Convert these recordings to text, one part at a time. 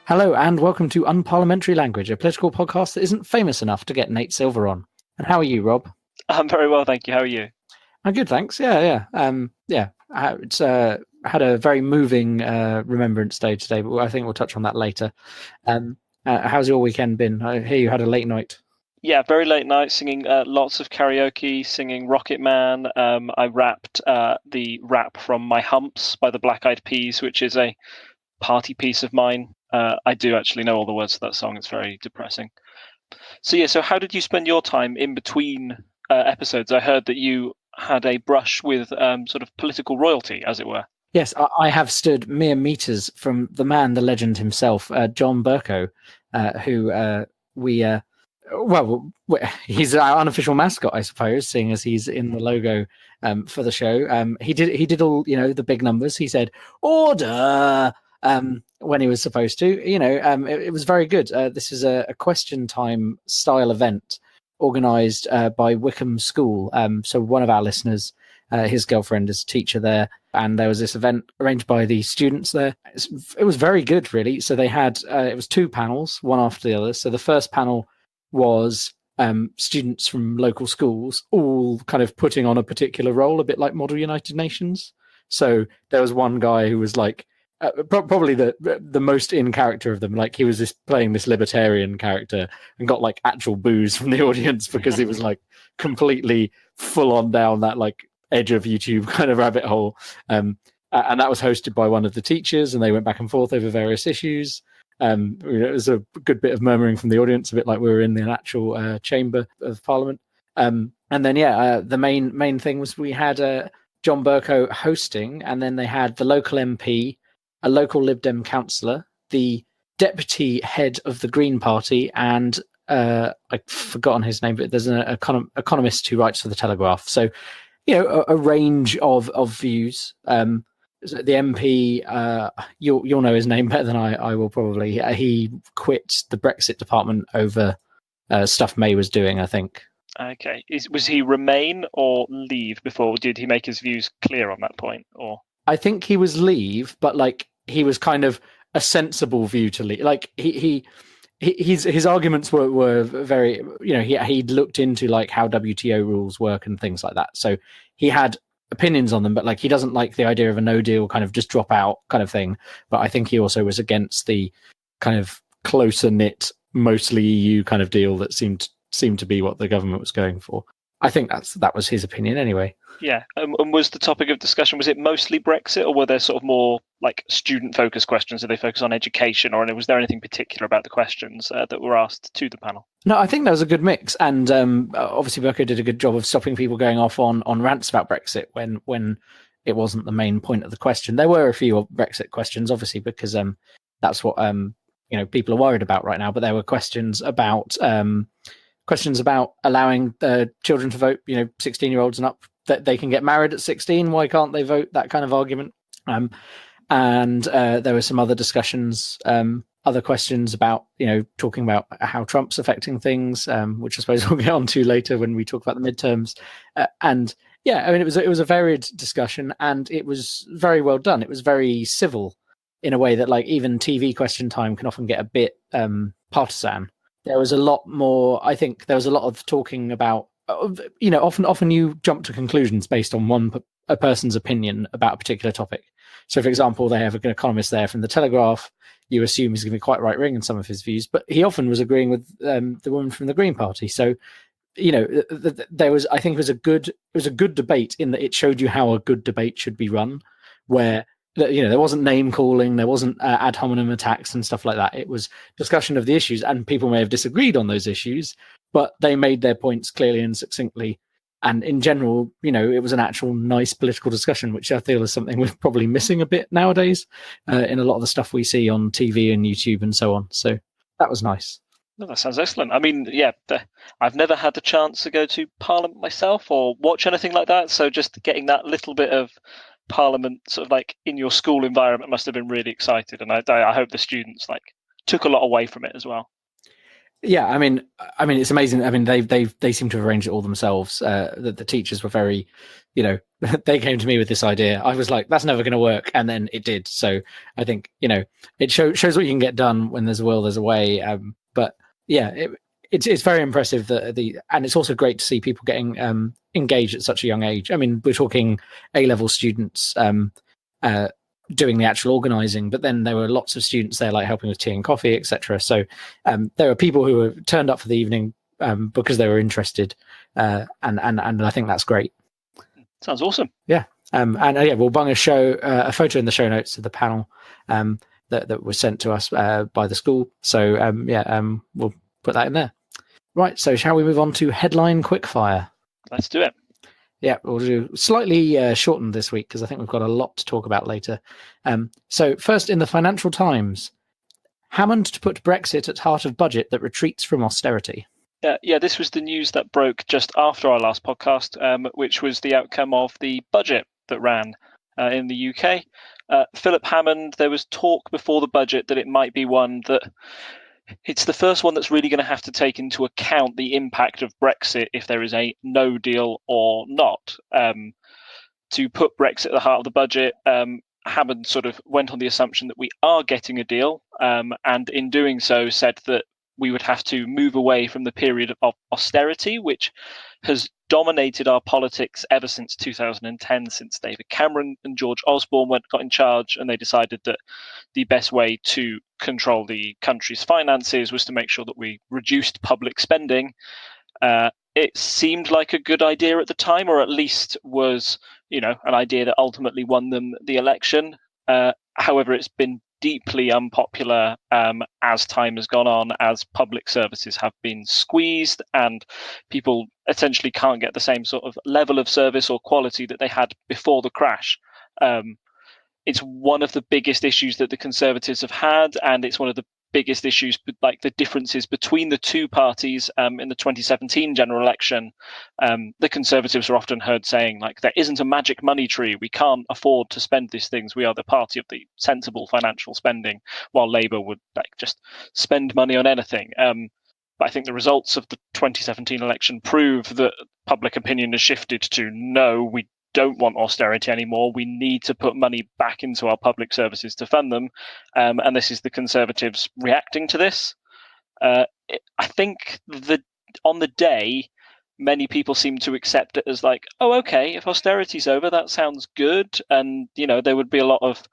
Hello and welcome to Unparliamentary Language, a political podcast that isn't famous enough to get Nate Silver on. And how are you, Rob? I'm very well, thank you. How are you? I'm good, thanks. Yeah. It's had a very moving Remembrance Day today, but I think we'll touch on that later. How's your weekend been? I hear you had a late night. Yeah, very late night, singing lots of karaoke, singing Rocket Man. I rapped the rap from My Humps by the Black Eyed Peas, which is a party piece of mine. I do actually know all the words to that song. It's very depressing. So how did you spend your time in between episodes? I heard that you had a brush with sort of political royalty, as it were. Yes, I have stood mere meters from the man, the legend himself, John Bercow, who he's our unofficial mascot, I suppose, seeing as he's in the logo for the show. He did all, the big numbers. He said, "Order!" When he was supposed to. It was very good. This is a question time style event organised by Wycombe School. So one of our listeners, his girlfriend is a teacher there, and there was this event arranged by the students there. It was very good, really. So they had, it was two panels, one after the other. So the first panel was students from local schools, all kind of putting on a particular role, a bit like Model United Nations. So there was one guy who was like, probably the most in character of them. Like, he was playing this libertarian character and got like actual boos from the audience because he was like completely full on down that like edge of YouTube kind of rabbit hole. And that was hosted by one of the teachers, and they went back and forth over various issues. It was a good bit of murmuring from the audience, a bit like we were in the actual chamber of Parliament. And then the main thing was we had John Bercow hosting, and then they had the local MP, a local Lib Dem councillor, the deputy head of the Green Party, and I've forgotten his name, but there's an economist who writes for the Telegraph. So, a range of views. The MP, you'll know his name better than I will probably. He quit the Brexit department over stuff May was doing, I think. Okay. Was he Remain or Leave before? Did he make his views clear on that point? Or I think he was Leave, but like he was kind of a sensible view to Leave. Like his arguments were very, he'd looked into like how WTO rules work and things like that. So he had opinions on them, but like he doesn't like the idea of a no deal kind of just drop out kind of thing. But I think he also was against the kind of closer knit, mostly EU kind of deal that seemed to be what the government was going for. I think that was his opinion anyway. Yeah. And was the topic of discussion, was it mostly Brexit, or were there sort of more like student-focused questions? Did they focus on education, or was there anything particular about the questions that were asked to the panel? No, I think there was a good mix. And obviously Bercow did a good job of stopping people going off on rants about Brexit when it wasn't the main point of the question. There were a few Brexit questions, obviously, because that's what people are worried about right now. But there were questions about allowing children to vote, 16-year-olds and up, that they can get married at 16. Why can't they vote? That kind of argument. And there were some other discussions, other questions about, talking about how Trump's affecting things, which I suppose we'll get on to later when we talk about the midterms. It was a varied discussion, and it was very well done. It was very civil in a way that like even TV question time can often get a bit partisan. There was a lot more, I think there was a lot of talking about, often you jump to conclusions based on a person's opinion about a particular topic. So, for example, they have an economist there from the Telegraph. You assume he's going to be quite right-wing in some of his views, but he often was agreeing with the woman from the Green Party. So, there was, I think, it was a good debate in that it showed you how a good debate should be run, where there wasn't name calling, there wasn't ad hominem attacks and stuff like that. It was discussion of the issues, and people may have disagreed on those issues, but they made their points clearly and succinctly. And in general, it was an actual nice political discussion, which I feel is something we're probably missing a bit nowadays in a lot of the stuff we see on TV and YouTube and so on. So that was nice. No, that sounds excellent. I mean, I've never had the chance to go to Parliament myself or watch anything like that. So just getting that little bit of Parliament sort of like in your school environment must have been really excited. And I hope the students like took a lot away from it as well. Yeah, I mean, it's amazing. I mean, they seem to have arranged it all themselves. The teachers were very they came to me with this idea. I was like, that's never going to work, and then it did. So I think it shows what you can get done when there's a will, there's a way. But yeah, it's very impressive that and it's also great to see people getting engaged at such a young age. I mean, we're talking A-level students doing the actual organising, but then there were lots of students there like helping with tea and coffee, etc. So there are people who have turned up for the evening because they were interested, and I think that's great. Sounds awesome. Yeah. We'll bung a photo in the show notes of the panel that was sent to us by the school. So we'll put that in there. Right. So shall we move on to headline quickfire? Let's do it. Yeah, we'll do slightly shortened this week because I think we've got a lot to talk about later. So first, in the Financial Times, Hammond to put Brexit at heart of budget that retreats from austerity. This was the news that broke just after our last podcast, which was the outcome of the budget that ran in the UK. Philip Hammond, there was talk before the budget that it might be one that it's the first one that's really going to have to take into account the impact of Brexit if there is a no deal or not. To put Brexit at the heart of the budget, Hammond sort of went on the assumption that we are getting a deal, and in doing so said that we would have to move away from the period of austerity, which has dominated our politics ever since 2010, since David Cameron and George Osborne got in charge, and they decided that the best way to control the country's finances was to make sure that we reduced public spending. It seemed like a good idea at the time, or at least was, an idea that ultimately won them the election. However, it's been deeply unpopular as time has gone on, as public services have been squeezed and people essentially can't get the same sort of level of service or quality that they had before the crash. It's one of the biggest issues that the Conservatives have had, and it's one of the biggest issues, like the differences between the two parties in the 2017 general election. The Conservatives are often heard saying, like, there isn't a magic money tree. We can't afford to spend these things. We are the party of the sensible financial spending, while Labour would just spend money on anything. But I think the results of the 2017 election prove that public opinion has shifted to no, we don't want austerity anymore. We need to put money back into our public services to fund them. And this is the Conservatives reacting to this. I think on the day, many people seem to accept it as like, oh, okay, if austerity's over, that sounds good. And, there would be a lot of,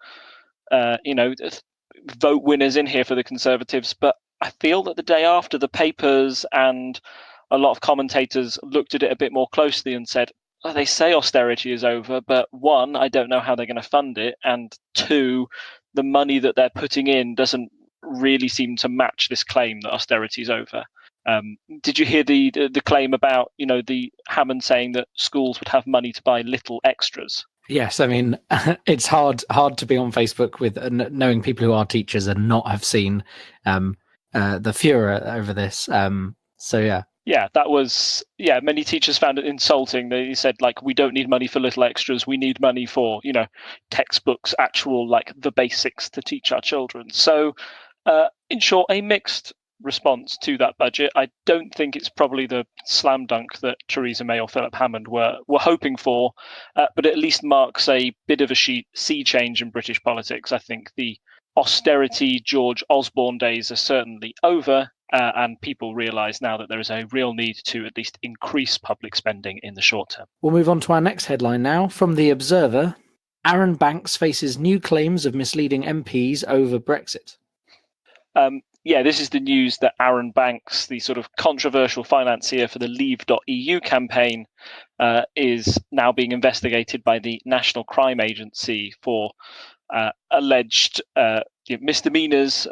vote winners in here for the Conservatives. But I feel that the day after, the papers and a lot of commentators looked at it a bit more closely and said, they say austerity is over, but one, I don't know how they're going to fund it, and two, the money that they're putting in doesn't really seem to match this claim that austerity is over. Did you hear the claim about the Hammond saying that schools would have money to buy little extras? Yes, I mean it's hard to be on Facebook with knowing people who are teachers and not have seen the furor over this. So yeah. Yeah, that was, many teachers found it insulting. They said, like, we don't need money for little extras. We need money for, textbooks, actual, like, the basics to teach our children. So, in short, a mixed response to that budget. I don't think it's probably the slam dunk that Theresa May or Philip Hammond were hoping for, but it at least marks a bit of a sea change in British politics. I think the austerity George Osborne days are certainly over. And people realise now that there is a real need to at least increase public spending in the short term. We'll move on to our next headline now. From The Observer, Aaron Banks faces new claims of misleading MPs over Brexit. This is the news that Aaron Banks, the sort of controversial financier for the Leave.eu campaign, is now being investigated by the National Crime Agency for alleged misdemeanours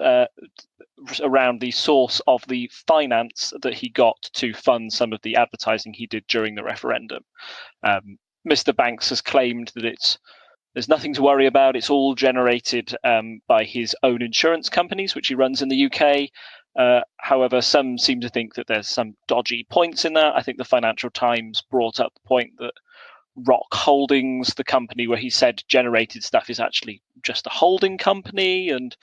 around the source of the finance that he got to fund some of the advertising he did during the referendum. Mr. Banks has claimed that there's nothing to worry about. It's all generated by his own insurance companies, which he runs in the UK. However, some seem to think that there's some dodgy points in that. I think the Financial Times brought up the point that Rock Holdings, the company where he said generated stuff, is actually just a holding company. And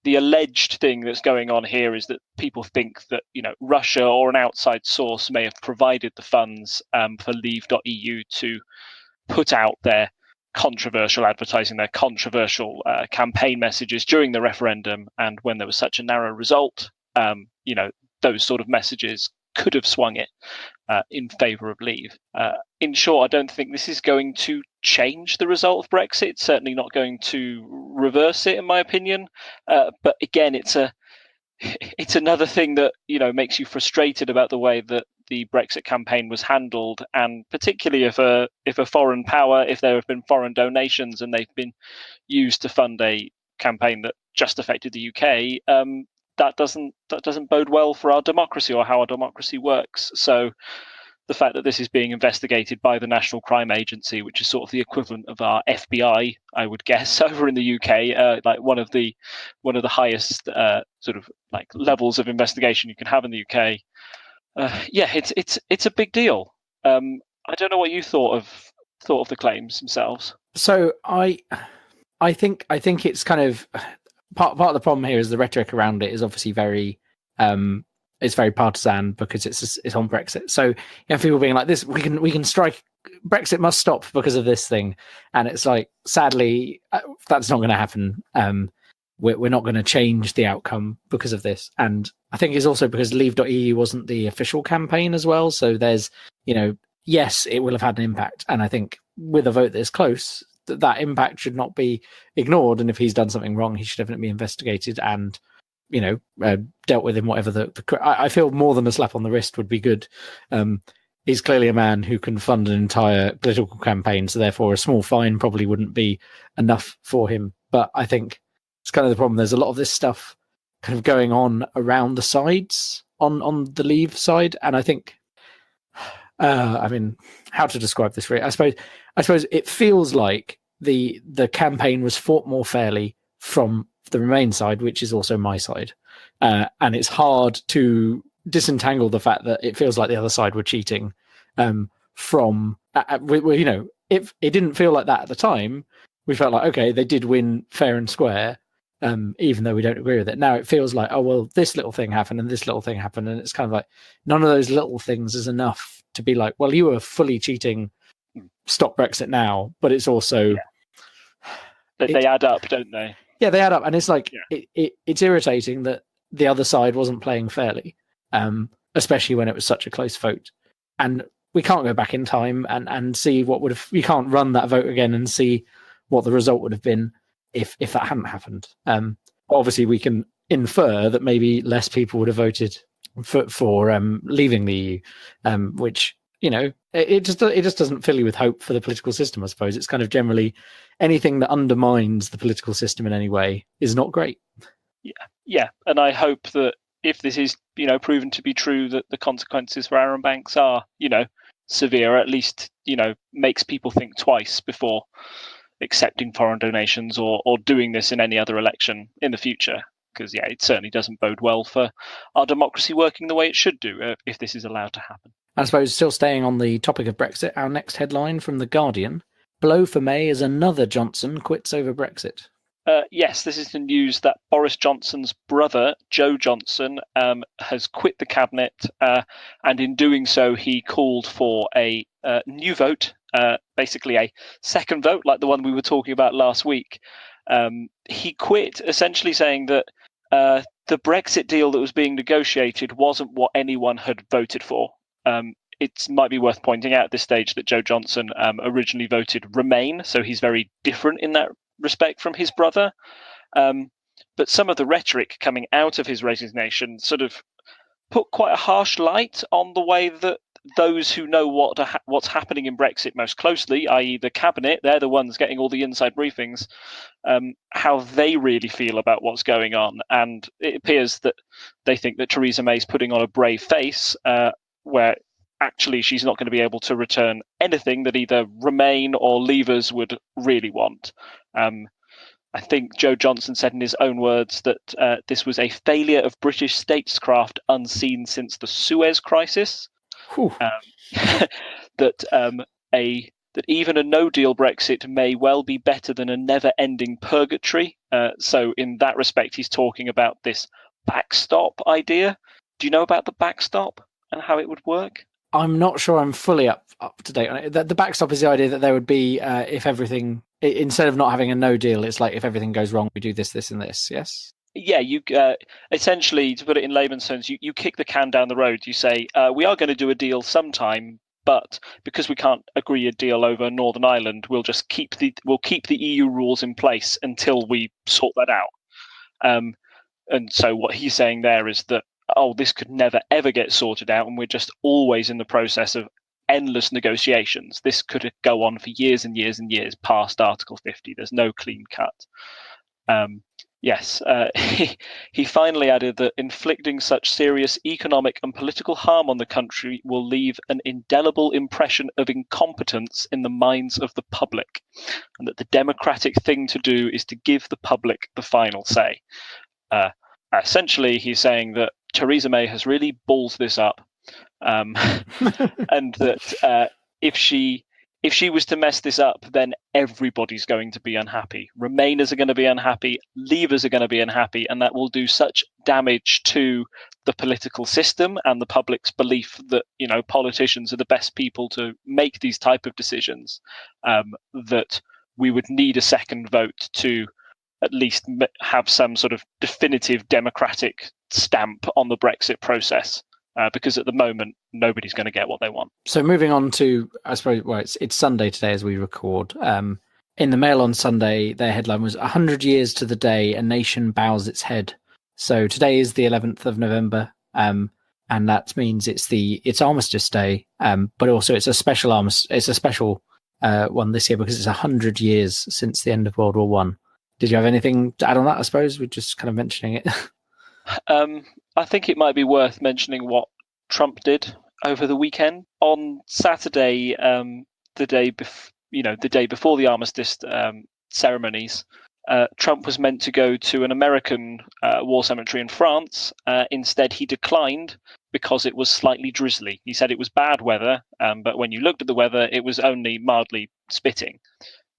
the alleged thing that's going on here is that people think that Russia or an outside source may have provided the funds for Leave.eu to put out their controversial advertising, their controversial campaign messages during the referendum, and when there was such a narrow result, those sort of messages could have swung it in favour of Leave. In short, I don't think this is going to change the result of Brexit. It's certainly not going to reverse it, in my opinion. But again, it's another thing that makes you frustrated about the way that the Brexit campaign was handled, and particularly if a foreign power, if there have been foreign donations and they've been used to fund a campaign that just affected the UK, that doesn't bode well for our democracy or how our democracy works. So the fact that this is being investigated by the National Crime Agency, which is sort of the equivalent of our FBI, I would guess, over in the UK, like one of the highest sort of like levels of investigation you can have in the UK. It's a big deal. I don't know what you thought of the claims themselves. So I think it's kind of part of the problem here is the rhetoric around it is obviously very it's very partisan because it's on Brexit. So you have people being like this, we can strike, Brexit must stop because of this thing, and it's like, sadly, that's not going to happen. We're not going to change the outcome because of this. And I think it's also because Leave.eu wasn't the official campaign as well. So there's, yes, it will have had an impact. And I think with a vote this close, that impact should not be ignored. And if he's done something wrong, he should definitely be investigated and, dealt with in whatever I feel more than a slap on the wrist would be good. He's clearly a man who can fund an entire political campaign. So therefore a small fine probably wouldn't be enough for him. But I think it's kind of the problem. There's a lot of this stuff kind of going on around the sides on the Leave side. And I think, how to describe this really? I suppose it feels like the campaign was fought more fairly from the Remain side, which is also my side. And it's hard to disentangle the fact that it feels like the other side were cheating from, if it didn't feel like that at the time, we felt like, okay, they did win fair and square, even though we don't agree with it. Now it feels like, oh, well, this little thing happened and this little thing happened. And it's kind of like, none of those little things is enough to be like, well, you were fully cheating, stop Brexit now. But it's also... Yeah. They add up, don't they? Yeah, they add up. And it's like, it's irritating that the other side wasn't playing fairly, especially when it was such a close vote. And we can't go back in time and see what would have... You can't run that vote again and see what the result would have been if that hadn't happened. Obviously, we can infer that maybe less people would have voted for leaving the EU, which, it just doesn't fill you with hope for the political system, I suppose. It's kind of generally anything that undermines the political system in any way is not great. Yeah. And I hope that if this is, proven to be true, that the consequences for Arron Banks are, severe, at least, makes people think twice before accepting foreign donations or doing this in any other election in the future. Because, it certainly doesn't bode well for our democracy working the way it should do if this is allowed to happen. I suppose, still staying on the topic of Brexit, our next headline from The Guardian: blow for May as another Johnson quits over Brexit. Yes, this is the news that Boris Johnson's brother, Joe Johnson, has quit the cabinet, and in doing so, he called for a new vote, basically a second vote, like the one we were talking about last week. He quit, essentially saying that the Brexit deal that was being negotiated wasn't what anyone had voted for. It might be worth pointing out at this stage that Joe Johnson originally voted Remain, so he's very different in that respect from his brother. But some of the rhetoric coming out of his resignation sort of put quite a harsh light on the way that those who know what's happening in Brexit most closely, i.e. the cabinet, they're the ones getting all the inside briefings, how they really feel about what's going on. And it appears that they think that Theresa May's putting on a brave face, where actually she's not going to be able to return anything that either Remain or Leavers would really want. I think Joe Johnson said in his own words that this was a failure of British statecraft unseen since the Suez Crisis. That that even a no-deal Brexit may well be better than a never-ending purgatory. So in that respect, he's talking about this backstop idea. Do you know about the backstop and how it would work? I'm not sure I'm fully up to date on it. The backstop is the idea that there would be, if everything, instead of not having a no deal, it's like if everything goes wrong, we do this, this, and this. Yes. Yeah, you essentially, to put it in layman's terms, you kick the can down the road. You say, we are going to do a deal sometime, but because we can't agree a deal over Northern Ireland, we'll just keep the EU rules in place until we sort that out. And so what he's saying there is that, this could never ever get sorted out, and we're just always in the process of endless negotiations. This could go on for years and years and years past Article 50. There's no clean cut. Yes, he finally added that inflicting such serious economic and political harm on the country will leave an indelible impression of incompetence in the minds of the public, and that the democratic thing to do is to give the public the final say. Essentially, he's saying that Theresa May has really ballsed this up, and that if she was to mess this up, then everybody's going to be unhappy. Remainers are going to be unhappy, Leavers are going to be unhappy, and that will do such damage to the political system and the public's belief that, politicians are the best people to make these type of decisions, that we would need a second vote to at least have some sort of definitive democratic stamp on the Brexit process. Because at the moment, nobody's going to get what they want. So moving on to, I suppose, it's Sunday today as we record. In the Mail on Sunday, their headline was 100 years to the day a nation bows its head. So today is the 11th of November, and that means it's Armistice Day, but also it's a special one this year because it's 100 years since the end of World War One. Did you have anything to add on that? I suppose we're just kind of mentioning it. I think it might be worth mentioning what Trump did over the weekend. On Saturday, the day before the armistice ceremonies, Trump was meant to go to an American war cemetery in France. Instead, he declined because it was slightly drizzly. He said it was bad weather, but when you looked at the weather, it was only mildly spitting.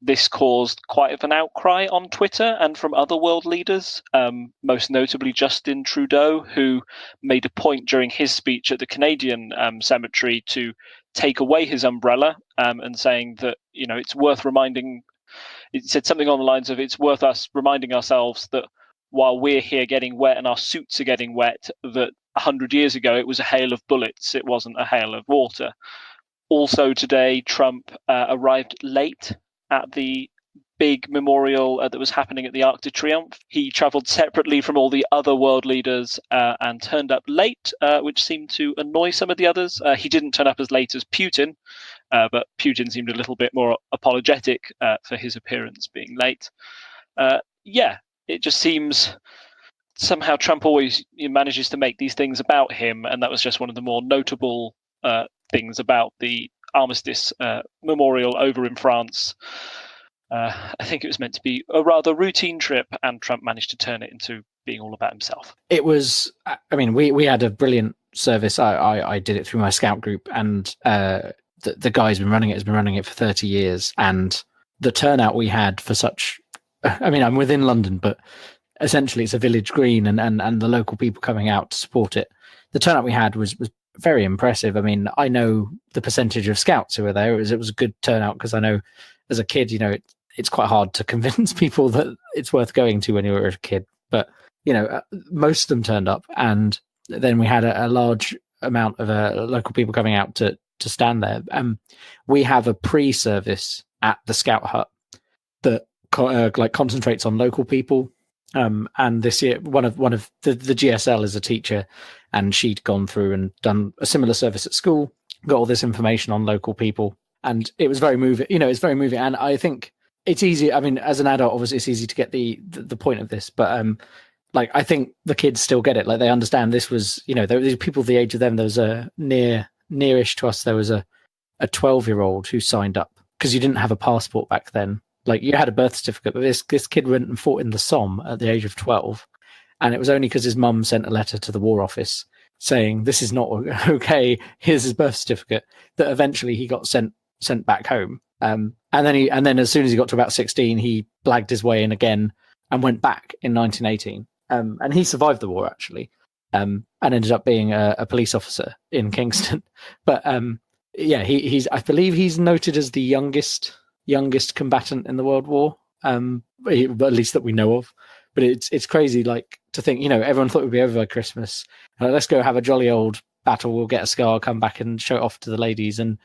This caused quite an outcry on Twitter and from other world leaders, most notably Justin Trudeau, who made a point during his speech at the Canadian cemetery to take away his umbrella, and saying that, it's worth reminding. It said something on the lines of, it's worth us reminding ourselves that while we're here getting wet and our suits are getting wet, that 100 years ago it was a hail of bullets, it wasn't a hail of water. Also today, Trump arrived late at the big memorial that was happening at the Arc de Triomphe. He travelled separately from all the other world leaders and turned up late, which seemed to annoy some of the others. He didn't turn up as late as Putin, but Putin seemed a little bit more apologetic for his appearance being late. It just seems somehow Trump always manages to make these things about him, and that was just one of the more notable things about the Armistice memorial over in France. I think it was meant to be a rather routine trip, and Trump managed to turn it into being all about himself. It was, we had a brilliant service. I did it through my scout group, and the guy has been running it for 30 years, and the turnout we had for such, I'm within London, but essentially it's a village green, and the local people coming out to support it. The turnout we had was very impressive. I know the percentage of scouts who were there. It was a good turnout, because I know as a kid, it's quite hard to convince people that it's worth going to when you were a kid. But, most of them turned up, and then we had a large amount of local people coming out to stand there. We have a pre-service at the Scout Hut that concentrates on local people. And this year, one of the GSL is a teacher, and she'd gone through and done a similar service at school, got all this information on local people, and it was very moving. It's very moving, and I think it's easy. As an adult, obviously, it's easy to get the point of this, but I think the kids still get it. Like, they understand this was, there were people the age of them. There was a nearish to us. There was a 12-year-old who signed up because you didn't have a passport back then. Like, you had a birth certificate, but this kid went and fought in the Somme at the age of 12. And it was only because his mum sent a letter to the War Office saying, this is not okay, here's his birth certificate, that eventually he got sent back home. And then as soon as he got to about 16, he blagged his way in again and went back in 1918. And he survived the war, actually, and ended up being a police officer in Kingston. But he's I believe he's noted as the youngest combatant in the World War, at least that we know of. But it's crazy, like, to think, everyone thought it would be over by Christmas. Let's go have a jolly old battle. We'll get a scar, come back and show it off to the ladies. And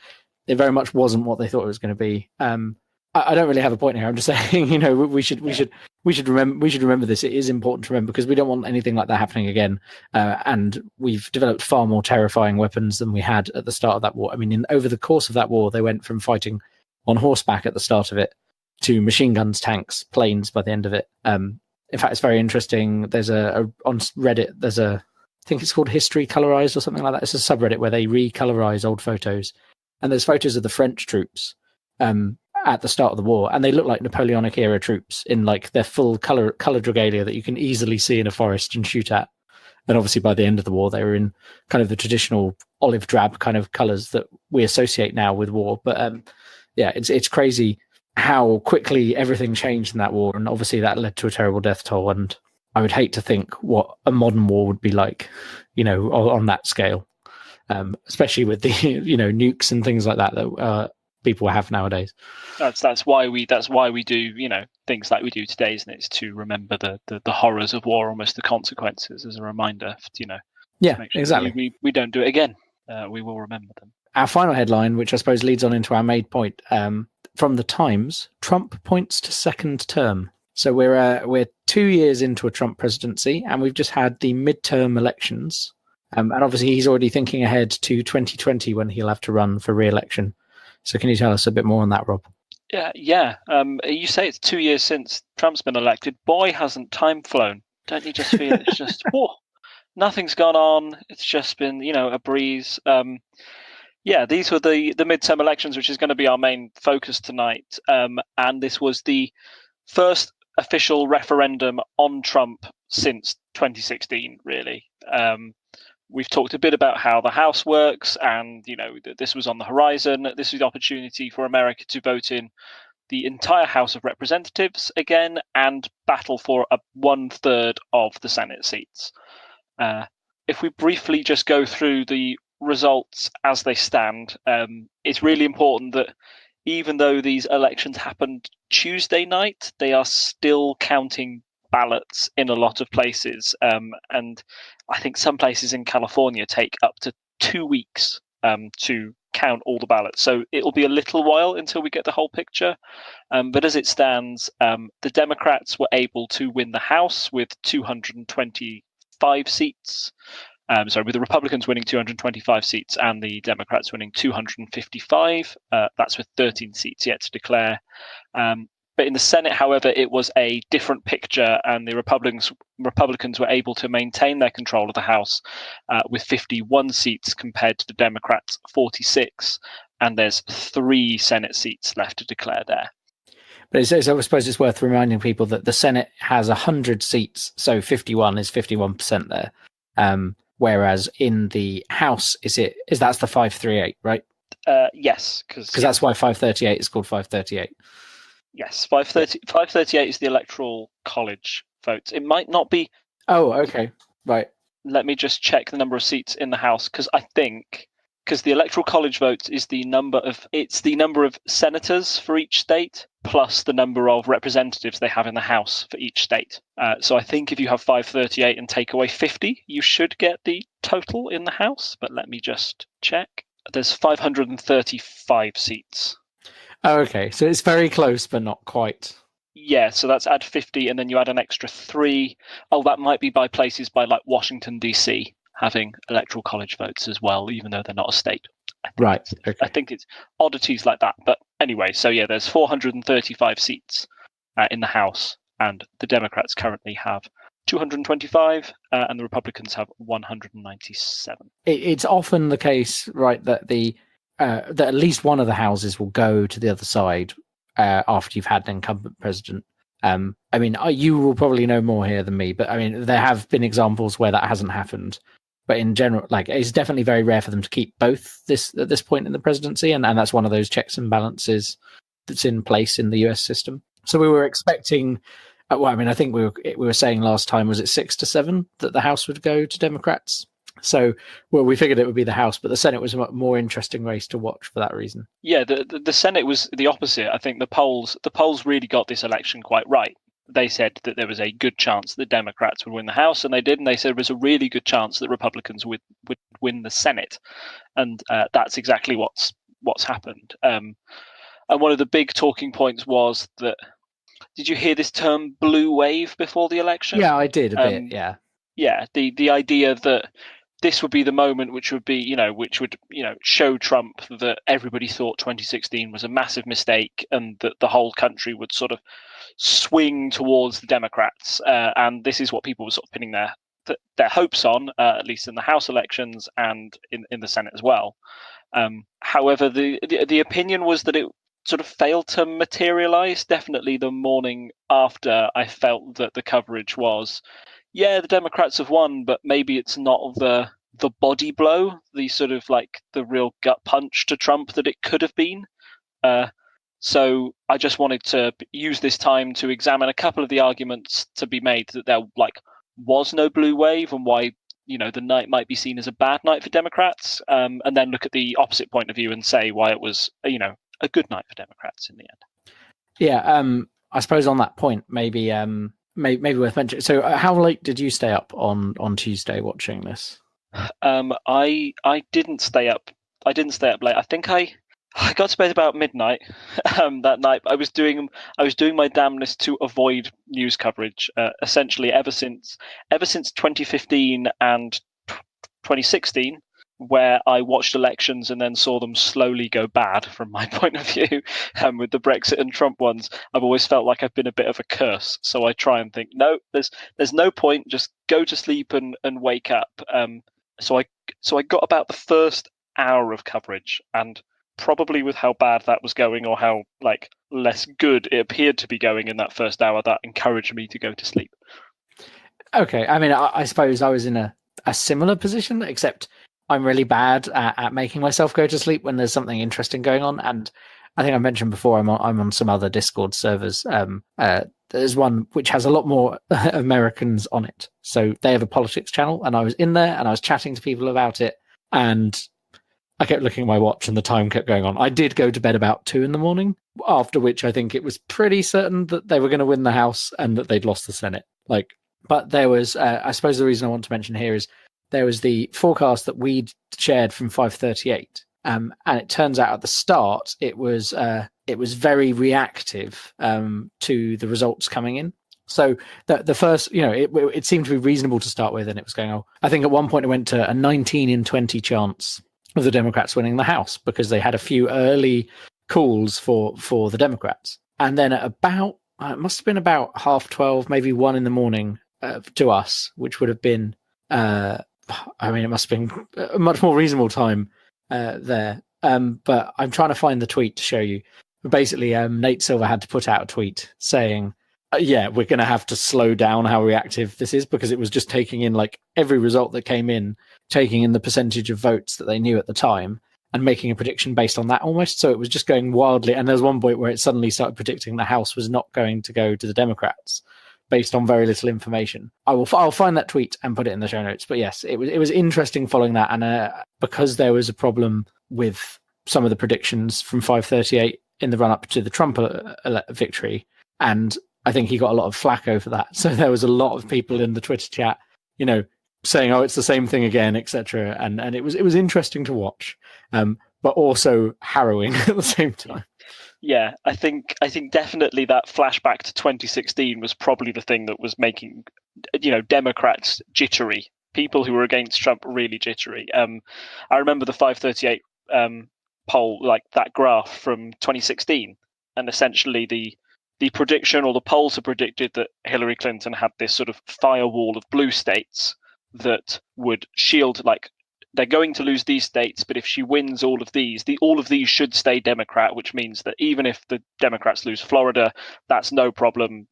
it very much wasn't what they thought it was going to be. I don't really have a point here. I'm just saying, we should remember this. It is important to remember, because we don't want anything like that happening again. And we've developed far more terrifying weapons than we had at the start of that war. I mean, over the course of that war, they went from fighting on horseback at the start of it to machine guns, tanks, planes by the end of it. In fact, it's very interesting. There's on Reddit, I think it's called History Colorized or something like that. It's a subreddit where they recolorize old photos. And there's photos of the French troops at the start of the war, and they look like Napoleonic era troops in like their full colored regalia that you can easily see in a forest and shoot at. And obviously by the end of the war, they were in kind of the traditional olive drab kind of colors that we associate now with war. But it's crazy how quickly everything changed in that war. And obviously that led to a terrible death toll. And I would hate to think what a modern war would be like, on that scale. Especially with the nukes and things like that people have nowadays. That's why we do things like we do today, isn't it? It's to remember the horrors of war, almost the consequences, as a reminder. Yeah, make sure exactly. We don't do it again. We will remember them. Our final headline, which I suppose leads on into our main point, from the Times: Trump points to second term. So we're 2 years into a Trump presidency, and we've just had the midterm elections. And obviously he's already thinking ahead to 2020 when he'll have to run for re-election. So can you tell us a bit more on that, Rob? Yeah. You say it's 2 years since Trump's been elected. Boy, hasn't time flown. Don't you just feel it's just, nothing's gone on. It's just been, a breeze. These were the midterm elections, which is going to be our main focus tonight. And this was the first official referendum on Trump since 2016, really. We've talked a bit about how the House works, and this was on the horizon. This is the opportunity for America to vote in the entire House of Representatives again and battle for 1/3 of the Senate seats. If we briefly just go through the results as they stand, it's really important that even though these elections happened Tuesday night, they are still counting ballots in a lot of places, and I think some places in California take up to 2 weeks to count all the ballots. So it'll be a little while until we get the whole picture. But as it stands, the Democrats were able to win the House with 225 seats. With the Republicans winning 225 seats and the Democrats winning 255. That's with 13 seats yet to declare. But in the Senate, however, it was a different picture, and the Republicans were able to maintain their control of the House with 51 seats compared to the Democrats' 46, and there's 3 Senate seats left to declare there. But I suppose it's worth reminding people that the Senate has 100 seats, so 51 is 51% there. Whereas in the House, is that's the 538, right? Yes, because that's why 538 is called 538. Yes, 538 is the Electoral College votes. It might not be. Oh, okay, right. Let me just check the number of seats in the House, because the Electoral College votes is the number of senators for each state plus the number of representatives they have in the House for each state. So I think if you have 538 and take away 50, you should get the total in the House. But let me just check. There's 535 seats. Oh, okay. So it's very close, but not quite. Yeah, so that's add 50, and then you add an extra 3. Oh, that might be by places by like Washington, D.C., having Electoral College votes as well, even though they're not a state. Right. Okay. I think it's oddities like that. But anyway, so yeah, there's 435 seats in the House, and the Democrats currently have 225, and the Republicans have 197. It's often the case, right, that that at least one of the houses will go to the other side after you've had an incumbent president. I mean, you will probably know more here than me, but I mean, there have been examples where that hasn't happened. But in general, like, it's definitely very rare for them to keep both at this point in the presidency, and that's one of those checks and balances that's in place in the US system. So we were expecting, well, I mean, I think we were saying last time, was it 6-7 that the House would go to Democrats? So, well, we figured it would be the House, but the Senate was a more interesting race to watch for that reason. Yeah, the Senate was the opposite. I think the polls really got this election quite right. They said that there was a good chance that Democrats would win the House, and they did. And they said there was a really good chance that Republicans would win the Senate, and that's exactly what's happened. And one of the big talking points was that. Did you hear this term "blue wave" before the election? Yeah, I did a bit. Yeah. Yeah, the idea that this would be the moment which would show Trump that everybody thought 2016 was a massive mistake, and that the whole country would sort of swing towards the Democrats. And this is what people were sort of pinning their hopes on, at least in the House elections and in the Senate as well. However, the opinion was that it sort of failed to materialize. Definitely the morning after, I felt that the coverage was, yeah, the Democrats have won, but maybe it's not the body blow, the sort of like the real gut punch to Trump that it could have been. So I just wanted to use this time to examine a couple of the arguments to be made that there was no blue wave, and why the night might be seen as a bad night for Democrats, and then look at the opposite point of view and say why it was a good night for Democrats in the end. Yeah, I suppose on that point, maybe worth mentioning. So, how late did you stay up on Tuesday watching this? I didn't stay up. I didn't stay up late. I think I got to bed about midnight that night. I was doing my damnness to avoid news coverage. Essentially, ever since 2015 and 2016. Where I watched elections and then saw them slowly go bad from my point of view, with the Brexit and Trump ones, I've always felt like I've been a bit of a curse. So I try and think, no, there's no point. Just go to sleep and wake up. So I got about the first hour of coverage, and probably with how bad that was going, or how less good it appeared to be going in that first hour, that encouraged me to go to sleep. Okay, I mean, I suppose I was in a similar position, except I'm really bad at making myself go to sleep when there's something interesting going on. And I think I mentioned before, I'm on some other Discord servers. There's one which has a lot more Americans on it. So they have a politics channel, and I was in there and I was chatting to people about it, and I kept looking at my watch and the time kept going on. I did go to bed about 2 a.m, after which I think it was pretty certain that they were going to win the House and that they'd lost the Senate. But there was, I suppose the reason I want to mention here is, there was the forecast that we'd shared from 538, and it turns out at the start it was very reactive to the results coming in. So the first, it seemed to be reasonable to start with, and it was going, I think at one point it went to a 19 in 20 chance of the Democrats winning the House, because they had a few early calls for the Democrats, and then at about it must have been about 12:30, maybe 1 a.m. To us, which would have been. It must have been a much more reasonable time there. But I'm trying to find the tweet to show you. Basically, Nate Silver had to put out a tweet saying, we're going to have to slow down how reactive this is, because it was just taking in every result that came in, taking in the percentage of votes that they knew at the time, and making a prediction based on that almost. So it was just going wildly. And there's one point where it suddenly started predicting the House was not going to go to the Democrats, based on very little information. I'll find that tweet and put it in the show notes. But yes, it was interesting following that, and because there was a problem with some of the predictions from 538 in the run up to the Trump victory, and I think he got a lot of flack over that. So there was a lot of people in the Twitter chat, saying, "Oh, it's the same thing again," etc. And it was interesting to watch, but also harrowing at the same time. Yeah, I think definitely that flashback to 2016 was probably the thing that was making, Democrats jittery. People who were against Trump really jittery. I remember the 538 poll, that graph from 2016, and essentially the prediction, or the polls had predicted that Hillary Clinton had this sort of firewall of blue states that would shield, they're going to lose these states, but if she wins all of these should stay Democrat, which means that even if the Democrats lose Florida, that's no problem.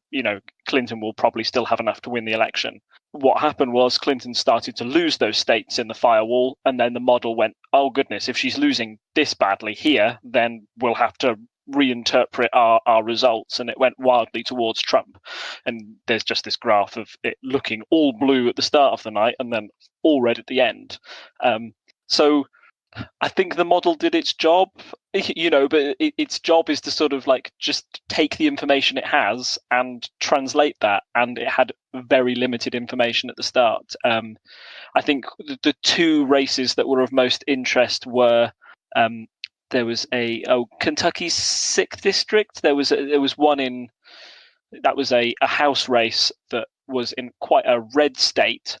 Clinton will probably still have enough to win the election. What happened was Clinton started to lose those states in the firewall, and then the model went, oh goodness, if she's losing this badly here, then we'll have to reinterpret our results, and it went wildly towards Trump. And there's just this graph of it looking all blue at the start of the night and then all red at the end. So I think the model did its job, but its job is to sort of like just take the information it has and translate that. And it had very limited information at the start. I think the two races that were of most interest were there was Kentucky's 6th district. There was one that was a House race that was in quite a red state,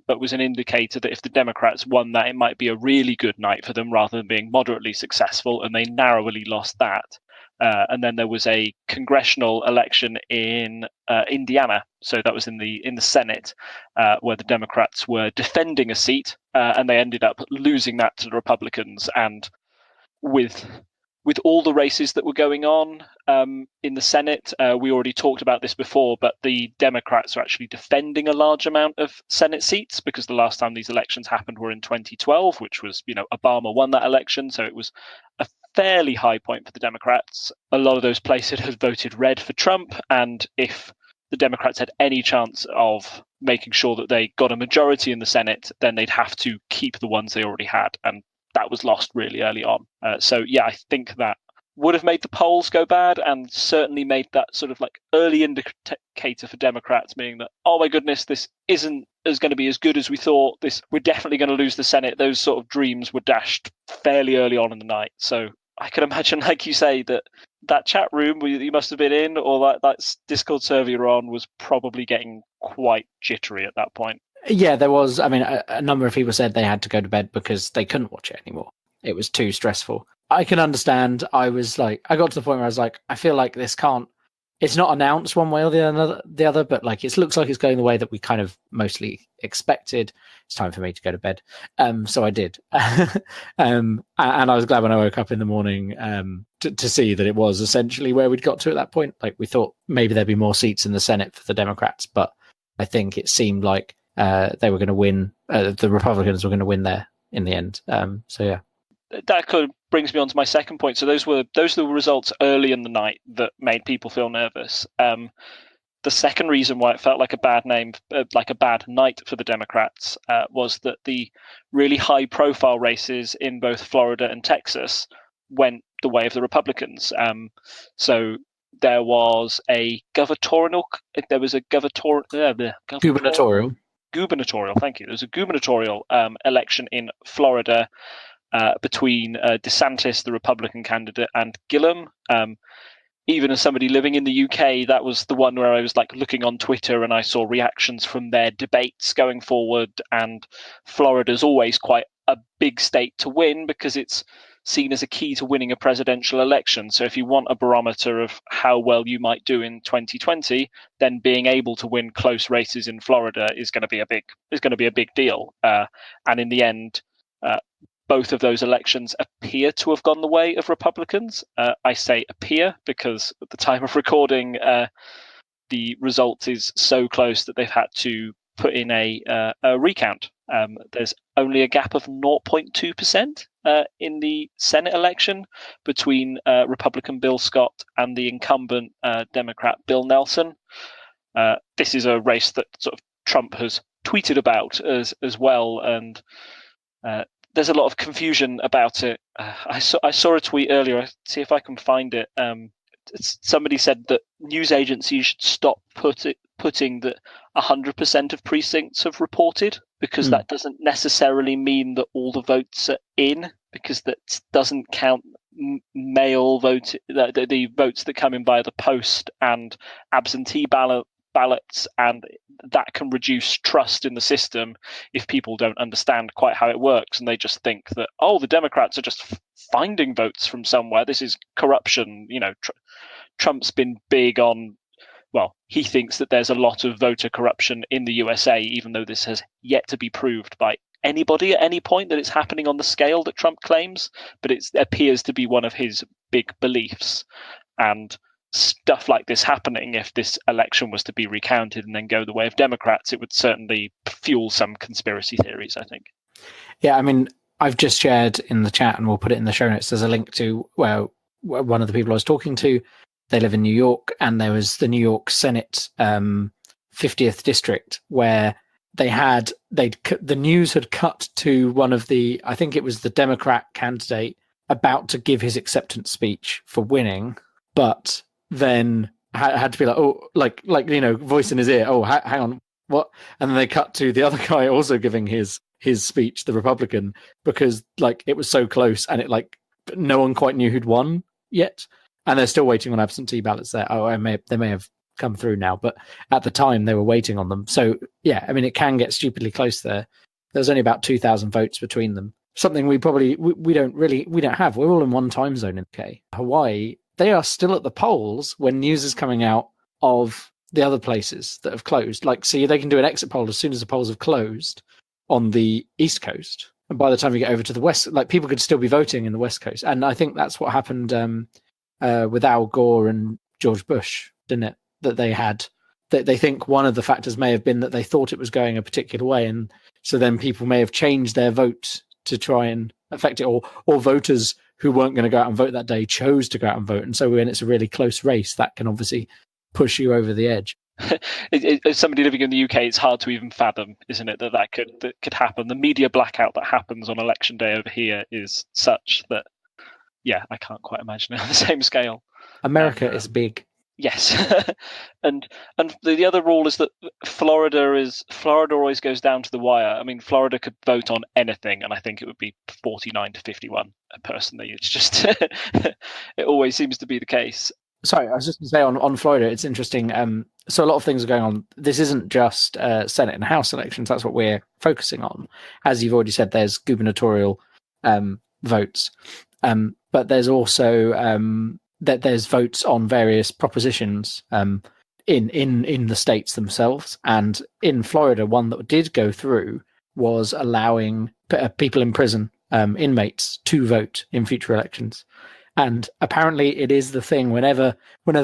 but was an indicator that if the Democrats won that, it might be a really good night for them rather than being moderately successful, and they narrowly lost that. And then there was a congressional election in Indiana, so that was in the Senate, where the Democrats were defending a seat, and they ended up losing that to the Republicans. And with all the races that were going on in the Senate, we already talked about this before, but the Democrats are actually defending a large amount of Senate seats, because the last time these elections happened were in 2012, which was, Obama won that election. So it was a fairly high point for the Democrats. A lot of those places had voted red for Trump. And if the Democrats had any chance of making sure that they got a majority in the Senate, then they'd have to keep the ones they already had. And that was lost really early on. So I think that would have made the polls go bad, and certainly made that sort of like early indicator for Democrats, meaning that, oh my goodness, this isn't going to be as good as we thought. We're definitely going to lose the Senate. Those sort of dreams were dashed fairly early on in the night. So I can imagine, like you say, that chat room you must have been in, or that Discord server you're on, was probably getting quite jittery at that point. Yeah, there was. I mean, a number of people said they had to go to bed because they couldn't watch it anymore. It was too stressful. I can understand. I got to the point where I was like, I feel like this can't. It's not announced one way or the other, but like it looks like it's going the way that we kind of mostly expected. It's time for me to go to bed. So I did, and I was glad when I woke up in the morning to see that it was essentially where we'd got to at that point. Like we thought maybe there'd be more seats in the Senate for the Democrats, but I think it seemed like they were going to win. The Republicans were going to win there in the end. So yeah. That kind of brings me on to my second point. So those were the results early in the night that made people feel nervous. The second reason why it felt like a bad night for the Democrats was that the really high-profile races in both Florida and Texas went the way of the Republicans. So there was a gubernatorial. Thank you. There's a gubernatorial election in Florida. Between DeSantis, the Republican candidate, and Gillum. Even as somebody living in the UK, that was the one where I was like looking on Twitter and I saw reactions from their debates going forward. And Florida's always quite a big state to win because it's seen as a key to winning a presidential election. So if you want a barometer of how well you might do in 2020, then being able to win close races in Florida is going to be a big deal. And in the end, both of those elections appear to have gone the way of Republicans. I say appear because at the time of recording, the result is so close that they've had to put in a recount. There's only a gap of 0.2% in the Senate election between Republican Bill Scott and the incumbent Democrat Bill Nelson. This is a race that sort of Trump has tweeted about as well, and there's a lot of confusion about it. I saw a tweet earlier. I'll see if I can find it. Somebody said that news agencies should stop putting that 100% of precincts have reported, because that doesn't necessarily mean that all the votes are in, because that doesn't count mail vote, the votes that come in by the post and absentee ballots, and that can reduce trust in the system if people don't understand quite how it works, and they just think that, oh, the Democrats are just finding votes from somewhere. This is corruption. Trump's been big on, well, he thinks that there's a lot of voter corruption in the USA, even though this has yet to be proved by anybody at any point that it's happening on the scale that Trump claims, but it appears to be one of his big beliefs. And stuff like this happening, if this election was to be recounted and then go the way of Democrats, it would certainly fuel some conspiracy theories, I think. Yeah, I mean, I've just shared in the chat, and we'll put it in the show notes, there's a link to, well, one of the people I was talking to, they live in New York, and there was the New York Senate 50th district where the news had cut to one of the, I think it was the Democrat candidate, about to give his acceptance speech for winning, but then had to be like, oh, like voice in his ear, oh, hang on, what? And then they cut to the other guy also giving his speech, the Republican, because like it was so close, and it like no one quite knew who'd won yet, and they're still waiting on absentee ballots there. Oh, they may have come through now, but at the time they were waiting on them. So yeah, I mean, it can get stupidly close there. There's only about 2,000 votes between them. Something we don't have. We're all in one time zone in the UK. Hawaii, they are still at the polls when news is coming out of the other places that have closed. Like, see, they can do an exit poll as soon as the polls have closed on the East Coast. And by the time you get over to the West, like people could still be voting in the West Coast. And I think that's what happened with Al Gore and George Bush, didn't it? That they had, that they think one of the factors may have been that they thought it was going a particular way. And so then people may have changed their vote to try and affect it, or voters who weren't going to go out and vote that day chose to go out and vote. And so when it's a really close race, that can obviously push you over the edge. As somebody living in the UK, it's hard to even fathom, isn't it, that could happen. The media blackout that happens on election day over here is such that, yeah, I can't quite imagine it on the same scale. America is big. Yes, and the other rule is that Florida always goes down to the wire. I mean, Florida could vote on anything, and I think it would be 49 to 51. Personally, it's just it always seems to be the case. Sorry, I was just going to say on Florida, it's interesting. So a lot of things are going on. This isn't just Senate and House elections. That's what we're focusing on. As you've already said, there's gubernatorial votes, but there's also that there's votes on various propositions in the states themselves. And in Florida, one that did go through was allowing people in prison, inmates, to vote in future elections. And apparently it is the thing whenever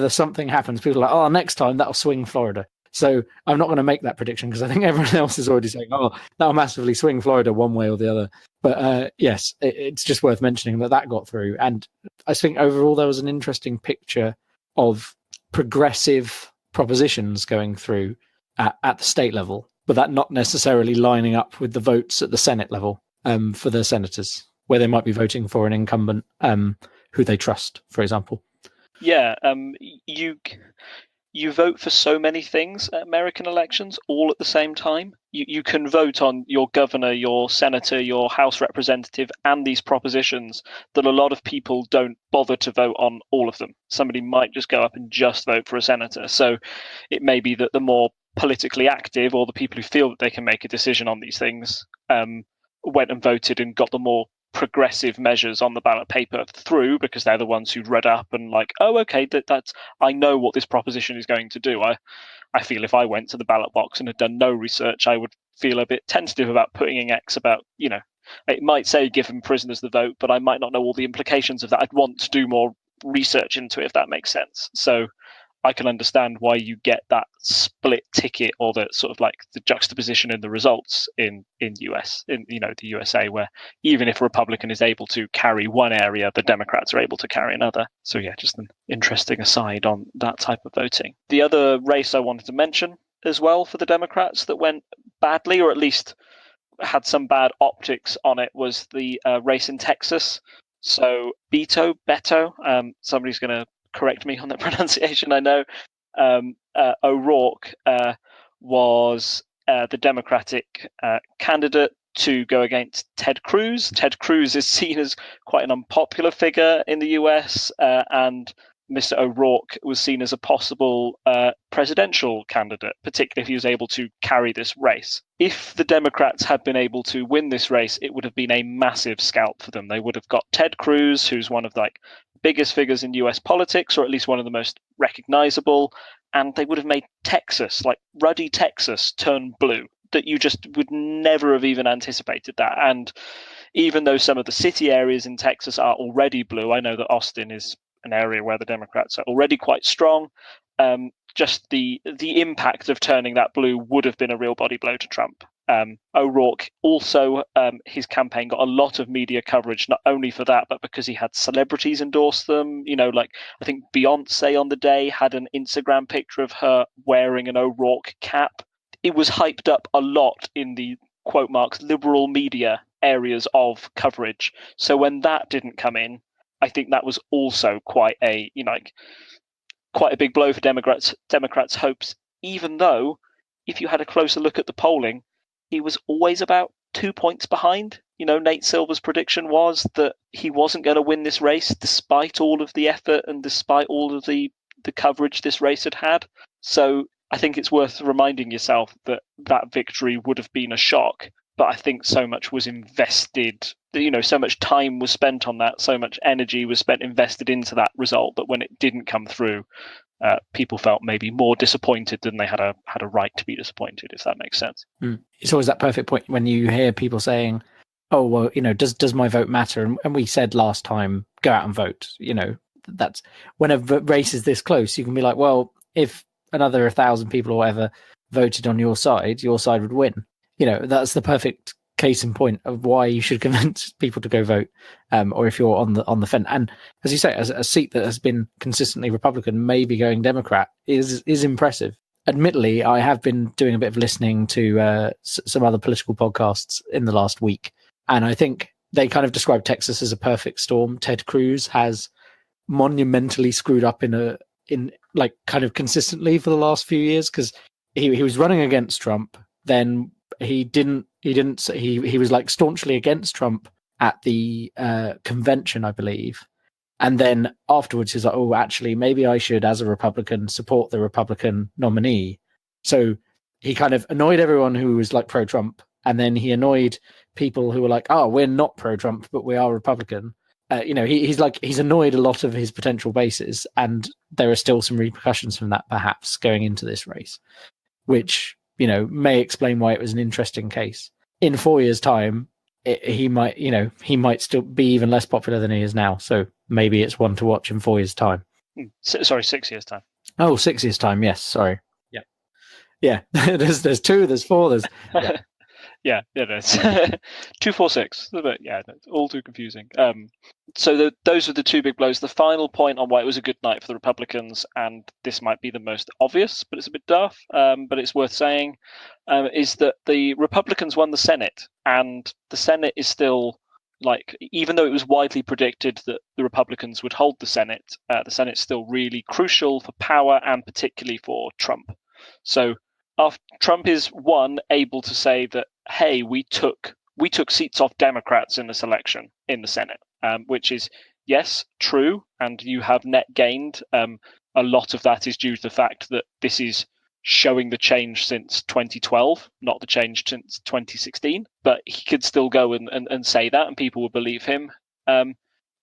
something happens, people are like, oh, next time that'll swing Florida. So I'm not going to make that prediction because I think everyone else is already saying, oh, that'll massively swing Florida one way or the other. But yes, it's just worth mentioning that got through. And I think overall there was an interesting picture of progressive propositions going through at the state level, but that not necessarily lining up with the votes at the Senate level for the senators, where they might be voting for an incumbent who they trust, for example. Yeah, you vote for so many things at American elections all at the same time. You can vote on your governor, your senator, your House representative, and these propositions that a lot of people don't bother to vote on all of them. Somebody might just go up and just vote for a senator. So it may be that the more politically active, or the people who feel that they can make a decision on these things, went and voted and got the more progressive measures on the ballot paper through, because they're the ones who'd read up and like, oh, okay, that's I know what this proposition is going to do. I feel if I went to the ballot box and had done no research, I would feel a bit tentative about putting in X about, it might say give prisoners the vote, but I might not know all the implications of that. I'd want to do more research into it, if that makes sense. So I can understand why you get that split ticket, or the sort of like the juxtaposition in the results in the USA, where even if a Republican is able to carry one area, the Democrats are able to carry another. So yeah, just an interesting aside on that type of voting. The other race I wanted to mention as well for the Democrats that went badly, or at least had some bad optics on it, was the race in Texas. So Beto, somebody's going to correct me on the pronunciation, I know. O'Rourke was the Democratic candidate to go against Ted Cruz. Ted Cruz is seen as quite an unpopular figure in the US, and Mr. O'Rourke was seen as a possible presidential candidate, particularly if he was able to carry this race. If the Democrats had been able to win this race, it would have been a massive scalp for them. They would have got Ted Cruz, who's one of the biggest figures in US politics, or at least one of the most recognizable, and they would have made Texas, like ruddy Texas, turn blue. That you just would never have even anticipated that. And even though some of the city areas in Texas are already blue, I know that Austin is an area where the Democrats are already quite strong. Just the impact of turning that blue would have been a real body blow to Trump. O'Rourke also, his campaign got a lot of media coverage, not only for that, but because he had celebrities endorse them. Like I think Beyonce on the day had an Instagram picture of her wearing an O'Rourke cap. It was hyped up a lot in the quote marks liberal media areas of coverage. So when that didn't come in, I think that was also quite a quite a big blow for Democrats' hopes. Even though, if you had a closer look at the polling, he was always about 2 points behind. Nate Silver's prediction was that he wasn't going to win this race, despite all of the effort and despite all of the coverage this race had had. So I think it's worth reminding yourself that that victory would have been a shock. But I think so much was invested, so much time was spent on that, so much energy was invested into that result that when it didn't come through, people felt maybe more disappointed than they had a right to be disappointed, if that makes sense. It's always that perfect point when you hear people saying, "Oh, well, does my vote matter?" And we said last time, go out and vote. That's when a race is this close, you can be like, well, if another 1,000 people or whatever voted on your side would win. That's the perfect case in point of why you should convince people to go vote, or if you're on the fence. And as you say, as a seat that has been consistently Republican, maybe going Democrat is impressive. Admittedly, I have been doing a bit of listening to some other political podcasts in the last week, and I think they kind of describe Texas as a perfect storm. Ted Cruz has monumentally screwed up in like kind of consistently for the last few years, because he was running against Trump, then he was like staunchly against Trump at the convention, I believe. And then afterwards he's like, oh, actually, maybe I should, as a Republican, support the Republican nominee. So he kind of annoyed everyone who was like pro-Trump. And then he annoyed people who were like, oh, we're not pro-Trump, but we are Republican. He's annoyed a lot of his potential bases. And there are still some repercussions from that, perhaps, going into this race, which may explain why it was an interesting case. In 4 years' time, he might still be even less popular than he is now. So maybe it's one to watch in 4 years' time. Sorry, 6 years' time. Oh, 6 years' time. Yes, sorry. Yeah. there's 2, there's 4, there's. Yeah. Yeah, it is. 2, 4, 6. But yeah, it's all too confusing. So those were the two big blows. The final point on why it was a good night for the Republicans, and this might be the most obvious, but it's a bit daft, but it's worth saying, is that the Republicans won the Senate, and the Senate is still, even though it was widely predicted that the Republicans would hold the Senate's still really crucial for power and particularly for Trump. So Trump is able to say that, hey, we took seats off Democrats in this election in the Senate, which is, yes, true, and you have net gained. A lot of that is due to the fact that this is showing the change since 2012, not the change since 2016, but he could still go and say that, and people will believe him.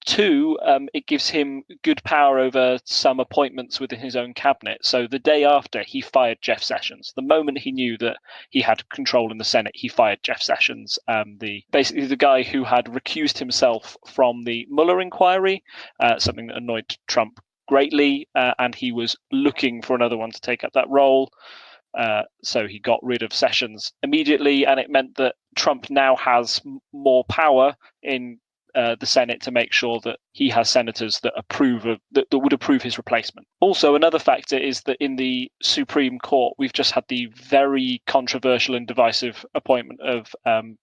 2, it gives him good power over some appointments within his own cabinet. So the day after, he fired Jeff Sessions. The moment he knew that he had control in the Senate, he fired Jeff Sessions, basically the guy who had recused himself from the Mueller inquiry, something that annoyed Trump greatly, and he was looking for another one to take up that role. So he got rid of Sessions immediately, and it meant that Trump now has more power in the Senate to make sure that he has senators that would approve his replacement. Also, another factor is that in the Supreme Court, we've just had the very controversial and divisive appointment of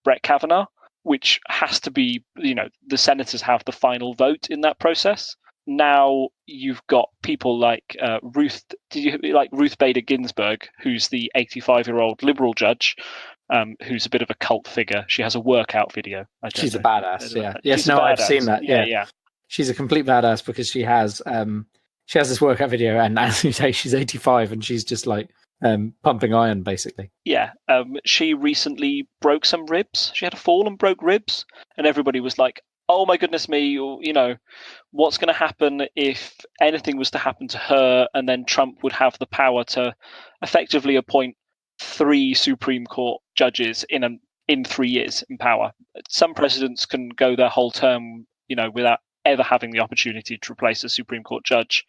Brett Kavanaugh, which has to be, the senators have the final vote in that process. Now you've got people like Ruth Bader Ginsburg, who's the 85-year-old liberal judge, who's a bit of a cult figure. She has a workout video. She's a badass. Yeah. Yes. No, I've seen that. Yeah. She's a complete badass because she has this workout video, and as you say, she's 85 and she's just like pumping iron, basically. Yeah. She recently broke some ribs. She had a fall and broke ribs, and everybody was like, oh my goodness me, what's going to happen if anything was to happen to her, and then Trump would have the power to effectively appoint 3 Supreme Court judges in 3 years in power. Some presidents can go their whole term, without ever having the opportunity to replace a Supreme Court judge.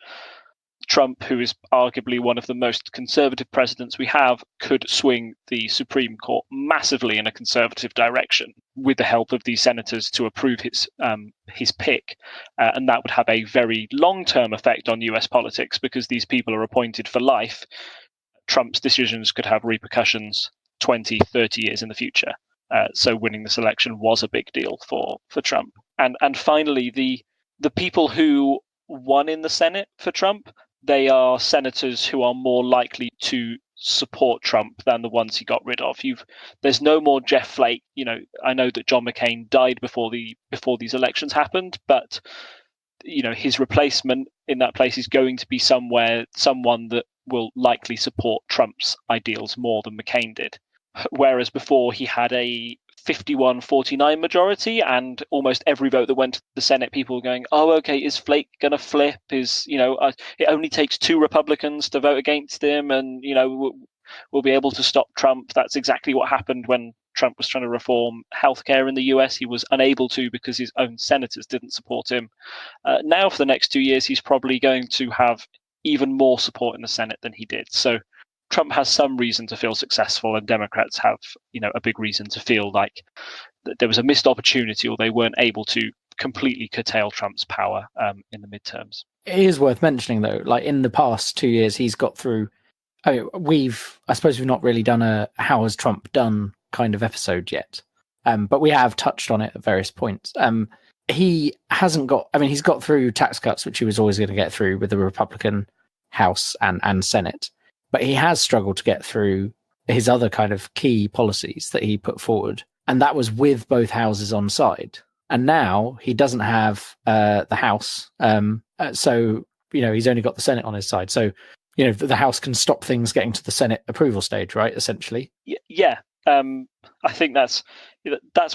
Trump, who is arguably one of the most conservative presidents we have, could swing the Supreme Court massively in a conservative direction with the help of these senators to approve his pick. And that would have a very long-term effect on US politics, because these people are appointed for life. Trump's decisions could have repercussions 20, 30 years in the future. So winning this election was a big deal for Trump. And finally, the people who won in the Senate for Trump, they are senators who are more likely to support Trump than the ones he got rid of. There's no more Jeff Flake. I know that John McCain died before these elections happened, but his replacement in that place is going to be someone that will likely support Trump's ideals more than McCain did. Whereas before he had a 51-49 majority, and almost every vote that went to the Senate, people were going, "Oh, okay, is Flake going to flip? It only takes 2 Republicans to vote against him, and we'll be able to stop Trump." That's exactly what happened when Trump was trying to reform healthcare in the US. He was unable to because his own senators didn't support him. Now, for the next 2 years, he's probably going to have even more support in the Senate than he did. So Trump has some reason to feel successful, and Democrats have, a big reason to feel like that there was a missed opportunity, or they weren't able to completely curtail Trump's power in the midterms. It is worth mentioning, though, like in the past 2 years, he's got through. I suppose we've not really done a "How has Trump done" kind of episode yet, but we have touched on it at various points. He hasn't got. He's got through tax cuts, which he was always going to get through with the Republican House and Senate. But he has struggled to get through his other kind of key policies that he put forward. And that was with both houses on side. And now he doesn't have the House. So, he's only got the Senate on his side. So, the House can stop things getting to the Senate approval stage, right, essentially? Yeah. I think that's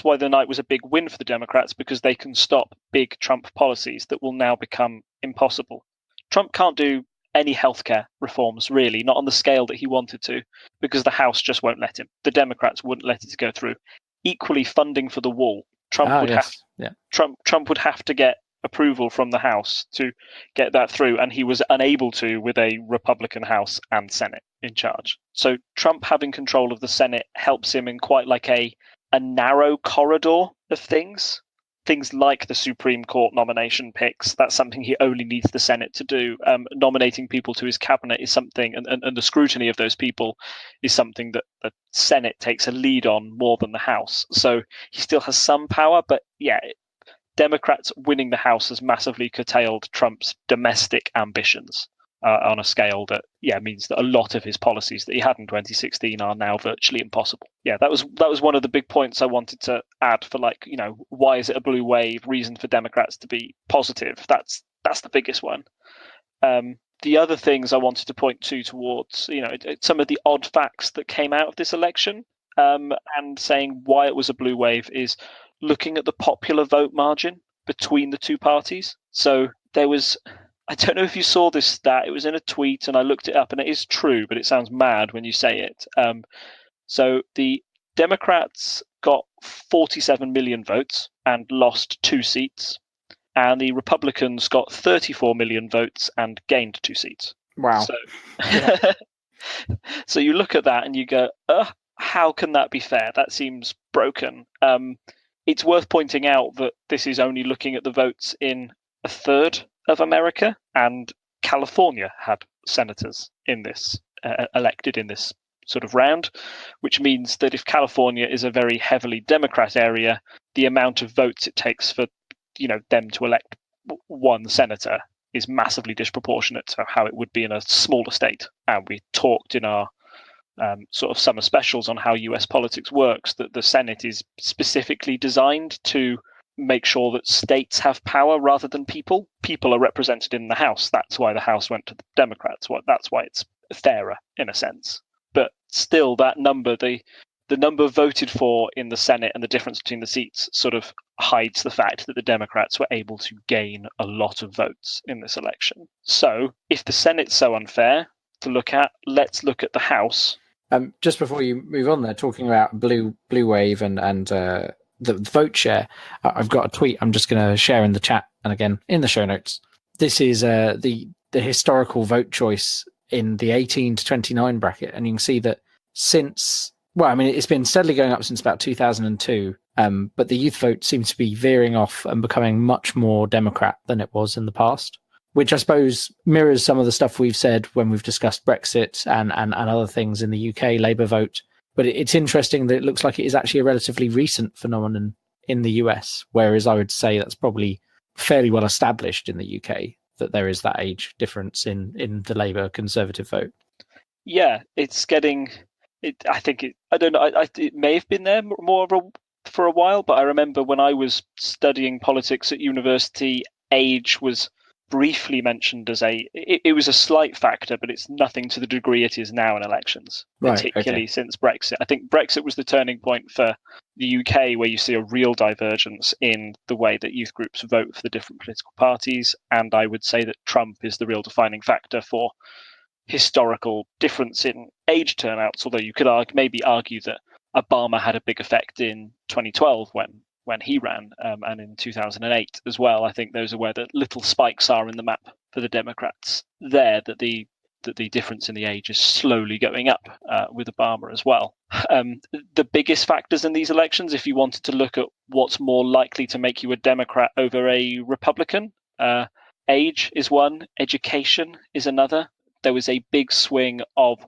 why the night was a big win for the Democrats, because they can stop big Trump policies that will now become impossible. Trump can't do any healthcare reforms, really, not on the scale that he wanted to, because the House just won't let him. The Democrats wouldn't let it go through. Equally, funding for the wall. Trump would have to get approval from the House to get that through, and he was unable to with a Republican House and Senate in charge. So Trump having control of the Senate helps him in quite like a narrow corridor of things. Things like the Supreme Court nomination picks, that's something he only needs the Senate to do. Nominating people to his cabinet is something, and the scrutiny of those people is something that the Senate takes a lead on more than the House. So he still has some power, but Democrats winning the House has massively curtailed Trump's domestic ambitions on a scale that means that a lot of his policies that he had in 2016 are now virtually impossible. That was one of the big points I wanted to add for, why is it a blue wave? Reason for Democrats to be positive. That's the biggest one. The other things I wanted to point towards, some of the odd facts that came out of this election, and saying why it was a blue wave, is looking at the popular vote margin between the two parties. So there was, I don't know if you saw this stat, it was in a tweet and I looked it up, and it is true, but it sounds mad when you say it. So the Democrats got 47 million votes and lost 2 seats, and the Republicans got 34 million votes and gained 2 seats. Wow. So, so you look at that and you go, how can that be fair? That seems broken. It's worth pointing out that this is only looking at the votes in a third of America, and California had senators in this elected in this sort of round, which means that if California is a very heavily Democrat area, the amount of votes it takes for them to elect one senator is massively disproportionate to how it would be in a smaller state. And we talked in our sort of summer specials on how US politics works, that the Senate is specifically designed to make sure that states have power rather than people. People are represented in the House. That's why the House went to the Democrats. That's why it's fairer in a sense. But still, that number, the number voted for in the Senate and the difference between the seats sort of hides the fact that the Democrats were able to gain a lot of votes in this election. So if the Senate's so unfair to look at, let's look at the House. Just before you move on there, talking about blue wave and the vote share, I've got a tweet I'm just going to share in the chat and again in the show notes. This is the the historical vote choice in the 18 to 29 bracket, and you can see that since, well, I mean, it's been steadily going up since about 2002, but the youth vote seems to be veering off and becoming much more Democrat than it was in the past, which I suppose mirrors some of the stuff we've said when we've discussed Brexit and other things in the UK Labour vote. But it's interesting that it looks like it is actually a relatively recent phenomenon in the US, whereas I would say that's probably fairly well established in the UK, that there is that age difference in the Labour Conservative vote. Yeah, it's getting. I think it. I don't know. It may have been there more for a while, but I remember when I was studying politics at university, age was briefly mentioned as it was a slight factor, but it's nothing to the degree it is now in elections, particularly since Brexit. I think Brexit was the turning point for the UK, where you see a real divergence in the way that youth groups vote for the different political parties. And I would say that Trump is the real defining factor for historical difference in age turnouts, although you could maybe argue that Obama had a big effect in 2012 when he ran, and in 2008 as well. I think those are where the little spikes are in the map for the Democrats there, that the difference in the age is slowly going up with Obama as well. The biggest factors in these elections, if you wanted to look at what's more likely to make you a Democrat over a Republican, age is one, education is another. There was a big swing of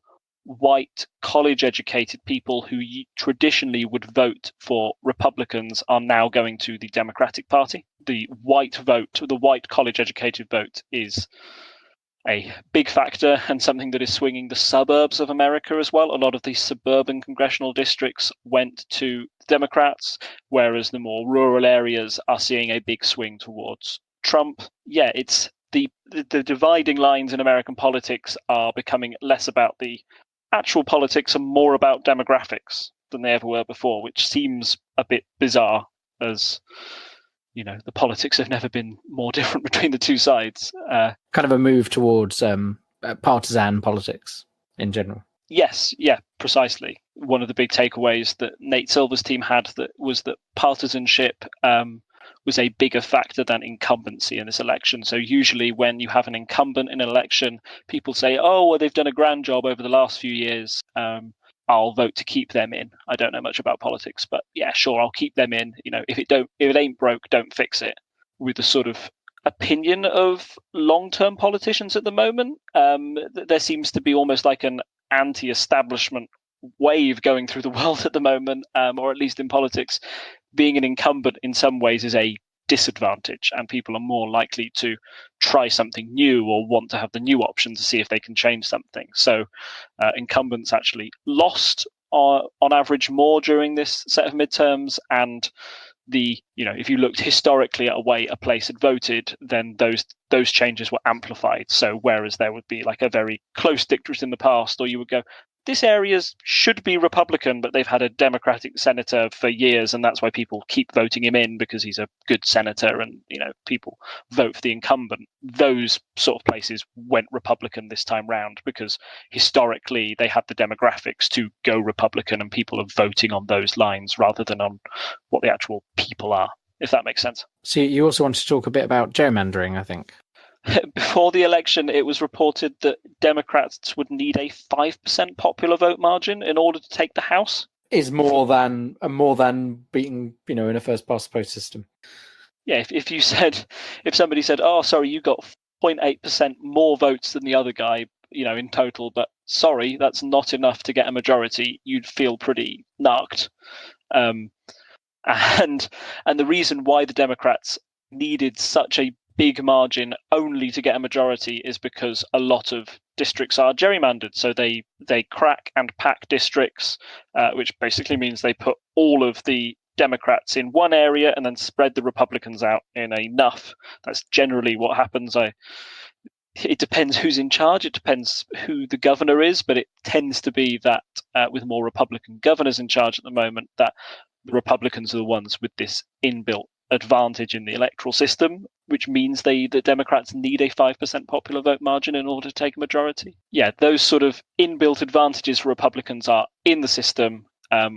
white college-educated people who traditionally would vote for Republicans are now going to the Democratic Party. The white college-educated vote is a big factor and something that is swinging the suburbs of America as well. A lot of these suburban congressional districts went to Democrats, whereas the more rural areas are seeing a big swing towards Trump. Yeah, it's the dividing lines in American politics are becoming less about the actual politics and more about demographics than they ever were before, which seems a bit bizarre, as you know, the politics have never been more different between the two sides. Kind of a move towards partisan politics in general. Yes, yeah, precisely. One of the big takeaways that Nate Silver's team had was that partisanship was a bigger factor than incumbency in this election. So usually when you have an incumbent in an election, people say, oh, well, they've done a grand job over the last few years. I'll vote to keep them in. I don't know much about politics, but yeah, sure, I'll keep them in. You know, if it ain't broke, don't fix it. With the sort of opinion of long-term politicians at the moment, there seems to be almost like an anti-establishment wave going through the world at the moment, or at least in politics. Being an incumbent in some ways is a disadvantage, and people are more likely to try something new or want to have the new option to see if they can change something. So incumbents actually lost on average more during this set of midterms, and if you looked historically at a way a place had voted, then those changes were amplified. So whereas there would be like a very close district in the past, or you would go, this area should be Republican, but they've had a Democratic senator for years, and that's why people keep voting him in, because he's a good senator, and people vote for the incumbent. Those sort of places went Republican this time round because historically they had the demographics to go Republican, and people are voting on those lines rather than on what the actual people are, if that makes sense. So you also want to talk a bit about gerrymandering, I think. Before the election, it was reported that Democrats would need a 5% popular vote margin in order to take the House. Is more than beating, in a first past the post system. Yeah, if somebody said, "Oh, sorry, you got 0.8% more votes than the other guy, in total, but sorry, that's not enough to get a majority," you'd feel pretty narked. And the reason why the Democrats needed such a big margin only to get a majority is because a lot of districts are gerrymandered. So they crack and pack districts, which basically means they put all of the Democrats in one area and then spread the Republicans out in enough. That's generally what happens. It depends who's in charge. It depends who the governor is, but it tends to be that with more Republican governors in charge at the moment, that the Republicans are the ones with this inbuilt advantage in the electoral system, which means the Democrats need a 5% popular vote margin in order to take a majority. Yeah, those sort of inbuilt advantages for Republicans are in the system,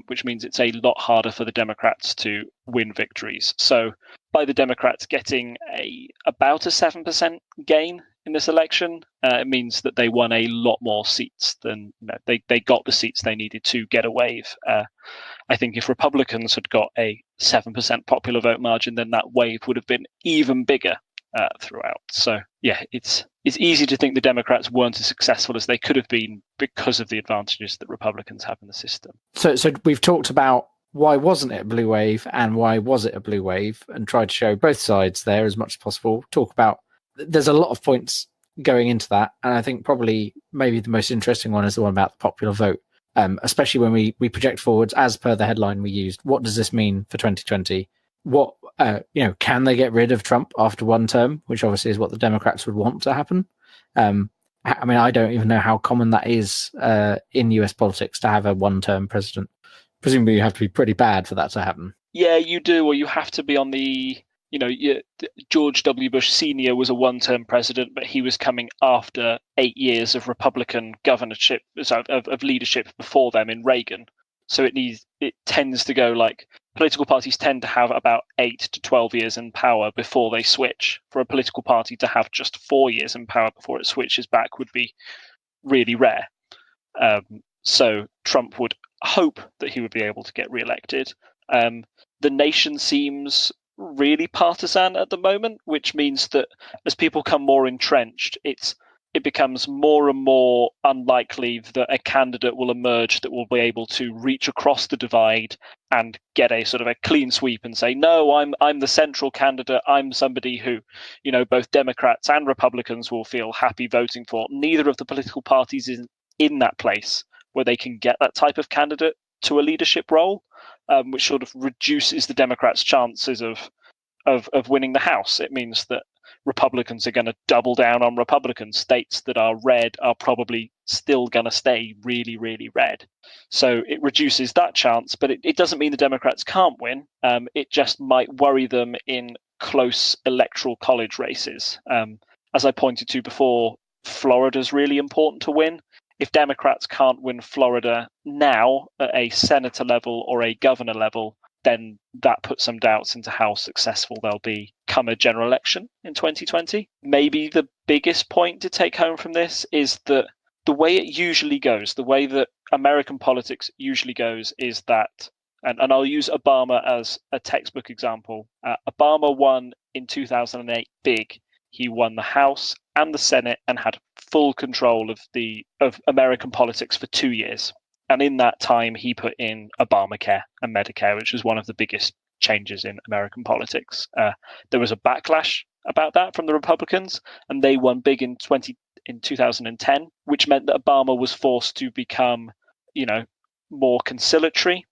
which means it's a lot harder for the Democrats to win victories. So by the Democrats getting about a 7% gain in this election. It means that they won a lot more seats than they got the seats they needed to get a wave. I think if Republicans had got a 7% popular vote margin, then that wave would have been even bigger throughout. So yeah, it's easy to think the Democrats weren't as successful as they could have been because of the advantages that Republicans have in the system. So we've talked about why wasn't it a blue wave and why was it a blue wave, and tried to show both sides there as much as possible. Talk about, there's a lot of points going into that, and I think probably maybe the most interesting one is the one about the popular vote, especially when we project forwards as per the headline we used. What does this mean for 2020? What can they get rid of Trump after one term, which obviously is what the Democrats would want to happen. I mean, I don't even know how common that is in US politics to have a one-term president. Presumably you have to be pretty bad for that to happen. Yeah, you do, or you have to be on the, George W. Bush Sr. was a one-term president, but he was coming after 8 years of Republican governorship, of leadership before them in Reagan. So it tends to go like, political parties tend to have about 8 to 12 years in power before they switch. For a political party to have just 4 years in power before it switches back would be really rare. So Trump would hope that he would be able to get re-elected. The nation seems really partisan at the moment, which means that as people become more entrenched, it becomes more and more unlikely that a candidate will emerge that will be able to reach across the divide and get a sort of a clean sweep and say, no, I'm the central candidate. I'm somebody who, both Democrats and Republicans will feel happy voting for. Neither of the political parties is in that place where they can get that type of candidate to a leadership role, which sort of reduces the Democrats' chances of winning the House. It means that Republicans are going to double down on Republicans. States that are red are probably still going to stay really, really red. So it reduces that chance, but it doesn't mean the Democrats can't win. It just might worry them in close electoral college races. As I pointed to before, Florida's really important to win. If Democrats can't win Florida now at a senator level or a governor level, then that puts some doubts into how successful they'll be come a general election in 2020. Maybe the biggest point to take home from this is that the way it usually goes, the way that American politics usually goes is that, and I'll use Obama as a textbook example. Obama won in 2008 big. He won the House and the Senate and had full control of American politics for 2 years. And in that time, he put in Obamacare and Medicare, which was one of the biggest changes in American politics. There was a backlash about that from the Republicans, and they won big in 2010, which meant that Obama was forced to become, more conciliatory,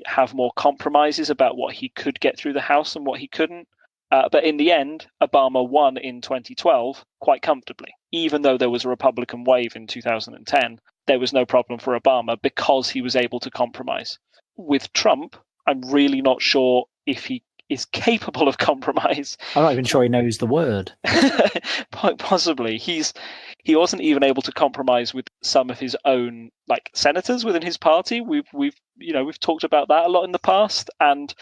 have more compromises about what he could get through the House and what he couldn't. But in the end, Obama won in 2012 quite comfortably. Even though there was a Republican wave in 2010, there was no problem for Obama because he was able to compromise. With Trump, I'm really not sure if he is capable of compromise. I'm not even sure he knows the word. Possibly. He wasn't even able to compromise with some of his own senators within his party. We've talked about that a lot in the past, and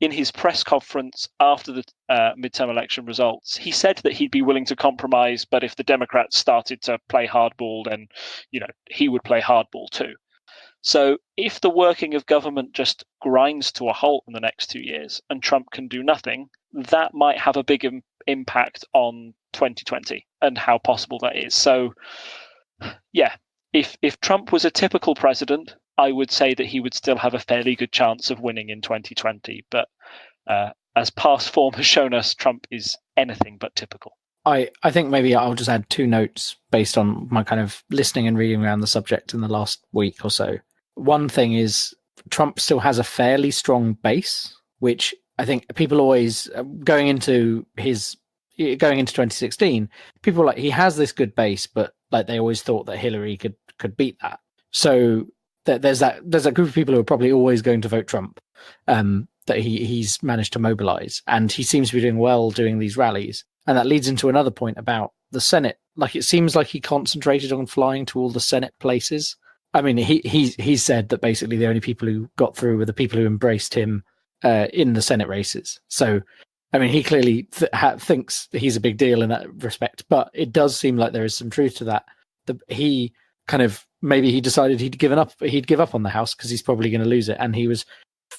in his press conference after the midterm election results, he said that he'd be willing to compromise, but if the Democrats started to play hardball, then he would play hardball too. So if the working of government just grinds to a halt in the next 2 years and Trump can do nothing, that might have a big impact on 2020 and how possible that is. So yeah, if Trump was a typical president, I would say that he would still have a fairly good chance of winning in 2020. But as past form has shown us, Trump is anything but typical. I think maybe I'll just add 2 notes based on my kind of listening and reading around the subject in the last week or so. One thing is Trump still has a fairly strong base, which I think people always, going into 2016, people he has this good base, but they always thought that Hillary could beat that. So there's that group of people who are probably always going to vote Trump, that he's managed to mobilize, and he seems to be doing well doing these rallies. And that leads into another point about the Senate. It seems like he concentrated on flying to all the Senate places. I mean, he said that basically the only people who got through were the people who embraced him in the Senate races. So I mean, he clearly thinks he's a big deal in that respect, but it does seem like there is some truth to that. He kind of, maybe he decided he'd give up on the House because he's probably going to lose it, and he was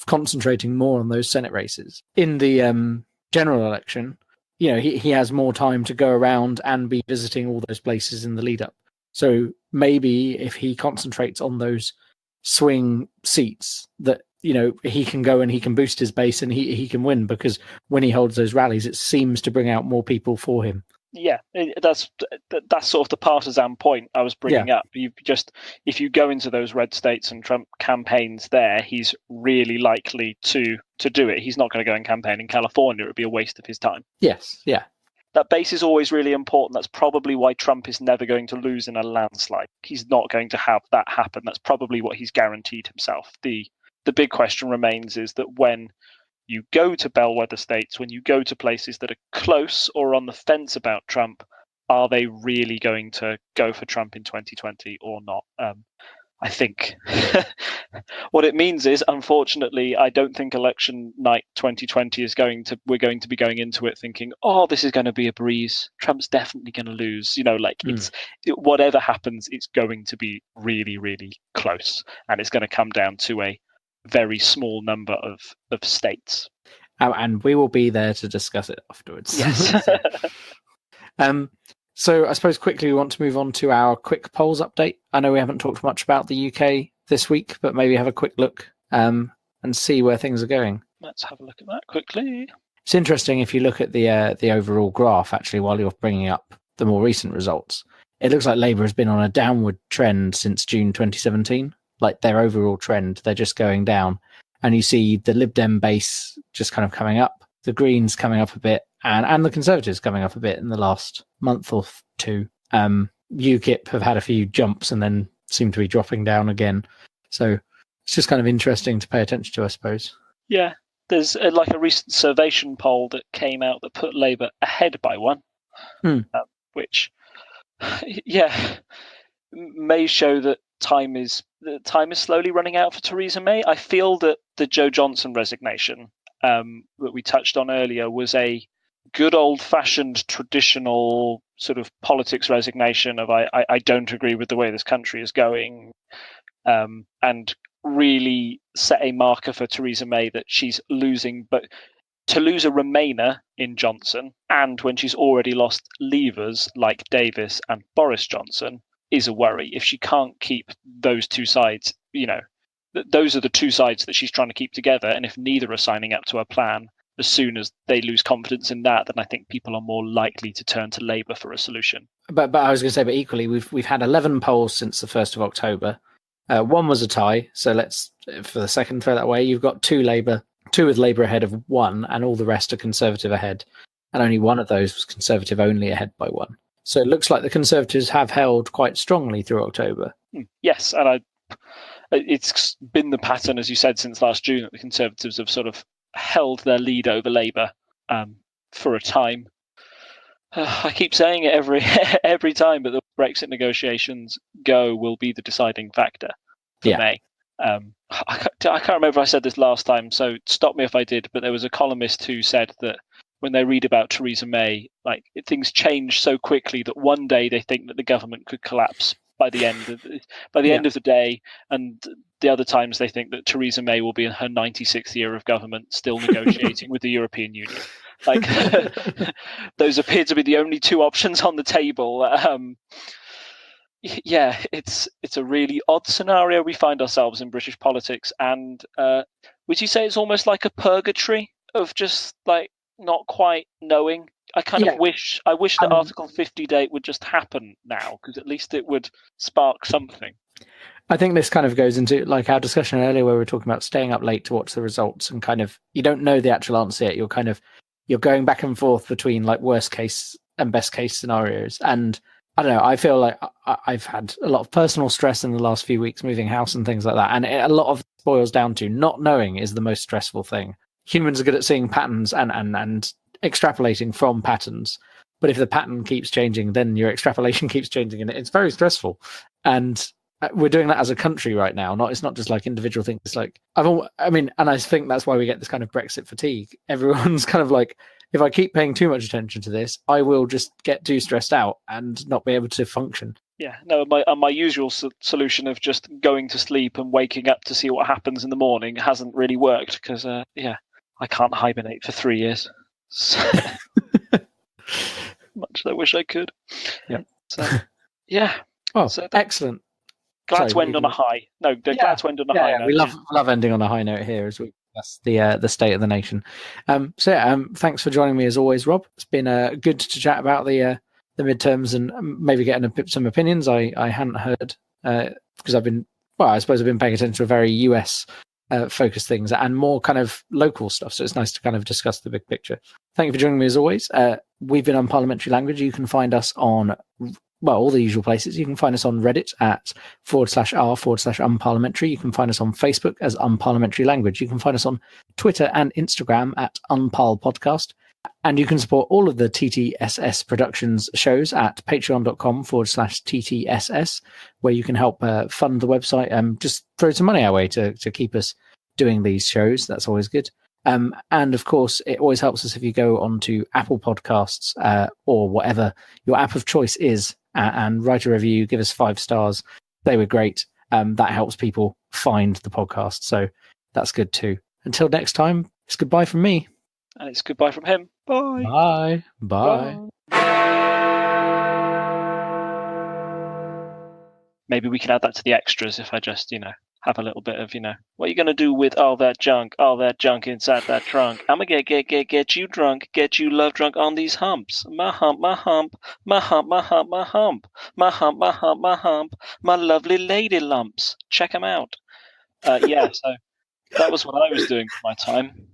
concentrating more on those Senate races. In the general election, he has more time to go around and be visiting all those places in the lead up. So maybe if he concentrates on those swing seats, that he can go and he can boost his base and he can win, because when he holds those rallies, it seems to bring out more people for him. Yeah, that's sort of the partisan point I was bringing up. If you go into those red states and Trump campaigns there, he's really likely to do it. He's not going to go and campaign in California. It would be a waste of his time. Yes, yeah. That base is always really important. That's probably why Trump is never going to lose in a landslide. He's not going to have that happen. That's probably what he's guaranteed himself. The big question remains is that when you go to bellwether states, when you go to places that are close or on the fence about Trump, are they really going to go for Trump in 2020 or not? I think what it means is, unfortunately, I don't think election night 2020 we're going to be going into it thinking, oh, this is going to be a breeze. Trump's definitely going to lose. Whatever happens, it's going to be really, really close. And it's going to come down to a very small number of states. And we will be there to discuss it afterwards. Yes. So I suppose quickly we want to move on to our quick polls update. I know we haven't talked much about the UK this week, but maybe have a quick look and see where things are going. Let's have a look at that quickly. It's interesting if you look at the overall graph, actually, while you're bringing up the more recent results. It looks like Labour has been on a downward trend since June 2017. Like their overall trend, they're just going down. And you see the Lib Dem base just kind of coming up, the Greens coming up a bit, and the Conservatives coming up a bit in the last month or two. UKIP have had a few jumps and then seem to be dropping down again. So it's just kind of interesting to pay attention to, I suppose. Yeah, there's a recent Survation poll that came out that put Labour ahead by one, which, may show that time is slowly running out for Theresa May. I feel that the Joe Johnson resignation that we touched on earlier was a good old-fashioned traditional sort of politics resignation of I don't agree with the way this country is going, and really set a marker for Theresa May that she's losing. But to lose a Remainer in Johnson, and when she's already lost Leavers like Davis and Boris Johnson, is a worry. If she can't keep those two sides, those are the two sides that she's trying to keep together. And if neither are signing up to her plan, as soon as they lose confidence in that, then I think people are more likely to turn to Labour for a solution. But I was going to say, but equally, we've had 11 polls since the 1st of October. One was a tie, so let's, for the second, throw that away. You've got two with Labour ahead of one, and all the rest are Conservative ahead. And only one of those was Conservative only ahead by one. So it looks like the Conservatives have held quite strongly through October. Yes, and it's been the pattern, as you said, since last June that the Conservatives have sort of held their lead over Labour for a time. I keep saying it every time, but the Brexit negotiations will be the deciding factor for May. I can't remember if I said this last time, so stop me if I did, but there was a columnist who said that when they read about Theresa May, things change so quickly that one day they think that the government could collapse by the end of the day, and the other times they think that Theresa May will be in her 96th year of government, still negotiating with the European Union. Those appear to be the only two options on the table. It's a really odd scenario we find ourselves in British politics, and would you say it's almost like a purgatory of just not quite knowing? I wish the Article 50 date would just happen now, because at least it would spark something. I think this kind of goes into our discussion earlier where we were talking about staying up late to watch the results, and kind of you don't know the actual answer yet. You're going back and forth between worst case and best case scenarios. And I don't know, I feel like I've had a lot of personal stress in the last few weeks moving house and things like that. And a lot of it boils down to not knowing is the most stressful thing. Humans are good at seeing patterns and extrapolating from patterns. But if the pattern keeps changing, then your extrapolation keeps changing, and it's very stressful. And we're doing that as a country right now. It's not just individual things. It's and I think that's why we get this kind of Brexit fatigue. Everyone's kind of if I keep paying too much attention to this, I will just get too stressed out and not be able to function. Yeah, no, my usual solution of just going to sleep and waking up to see what happens in the morning hasn't really worked because, I can't hibernate for 3 years. So, much as I wish I could. Yeah. So, yeah. Oh, so excellent. Glad to end on a high. No, glad to end on a high note. We love ending on a high note here as we discuss the state of the nation. Thanks for joining me as always, Rob. It's been good to chat about the midterms and maybe getting some opinions I hadn't heard because I've been paying attention to very US focused things and more kind of local stuff. So it's nice to kind of discuss the big picture. Thank you for joining me as always. We've been on Parliamentary Language. You can find us on all the usual places. You can find us on Reddit at /r/unparliamentary. You can find us on Facebook as Unparliamentary Language. You can find us on Twitter and Instagram at Unparl Podcast. And you can support all of the TTSS Productions shows at patreon.com/TTSS, where you can help fund the website and just throw some money our way to keep us doing these shows. That's always good. And of course, it always helps us if you go onto Apple Podcasts or whatever your app of choice is and write a review, give us 5 stars. They were great. That helps people find the podcast. So that's good too. Until next time, it's goodbye from me. And it's goodbye from him. Bye. Bye. Bye. Maybe we can add that to the extras if I just, have a little bit of, what are you going to do with all that junk inside that trunk? I'm going to get you drunk, get you love drunk on these humps. My hump, my hump, my hump, my hump, my hump, my hump, my hump, my hump, my lovely lady lumps. Check them out. So that was what I was doing for my time.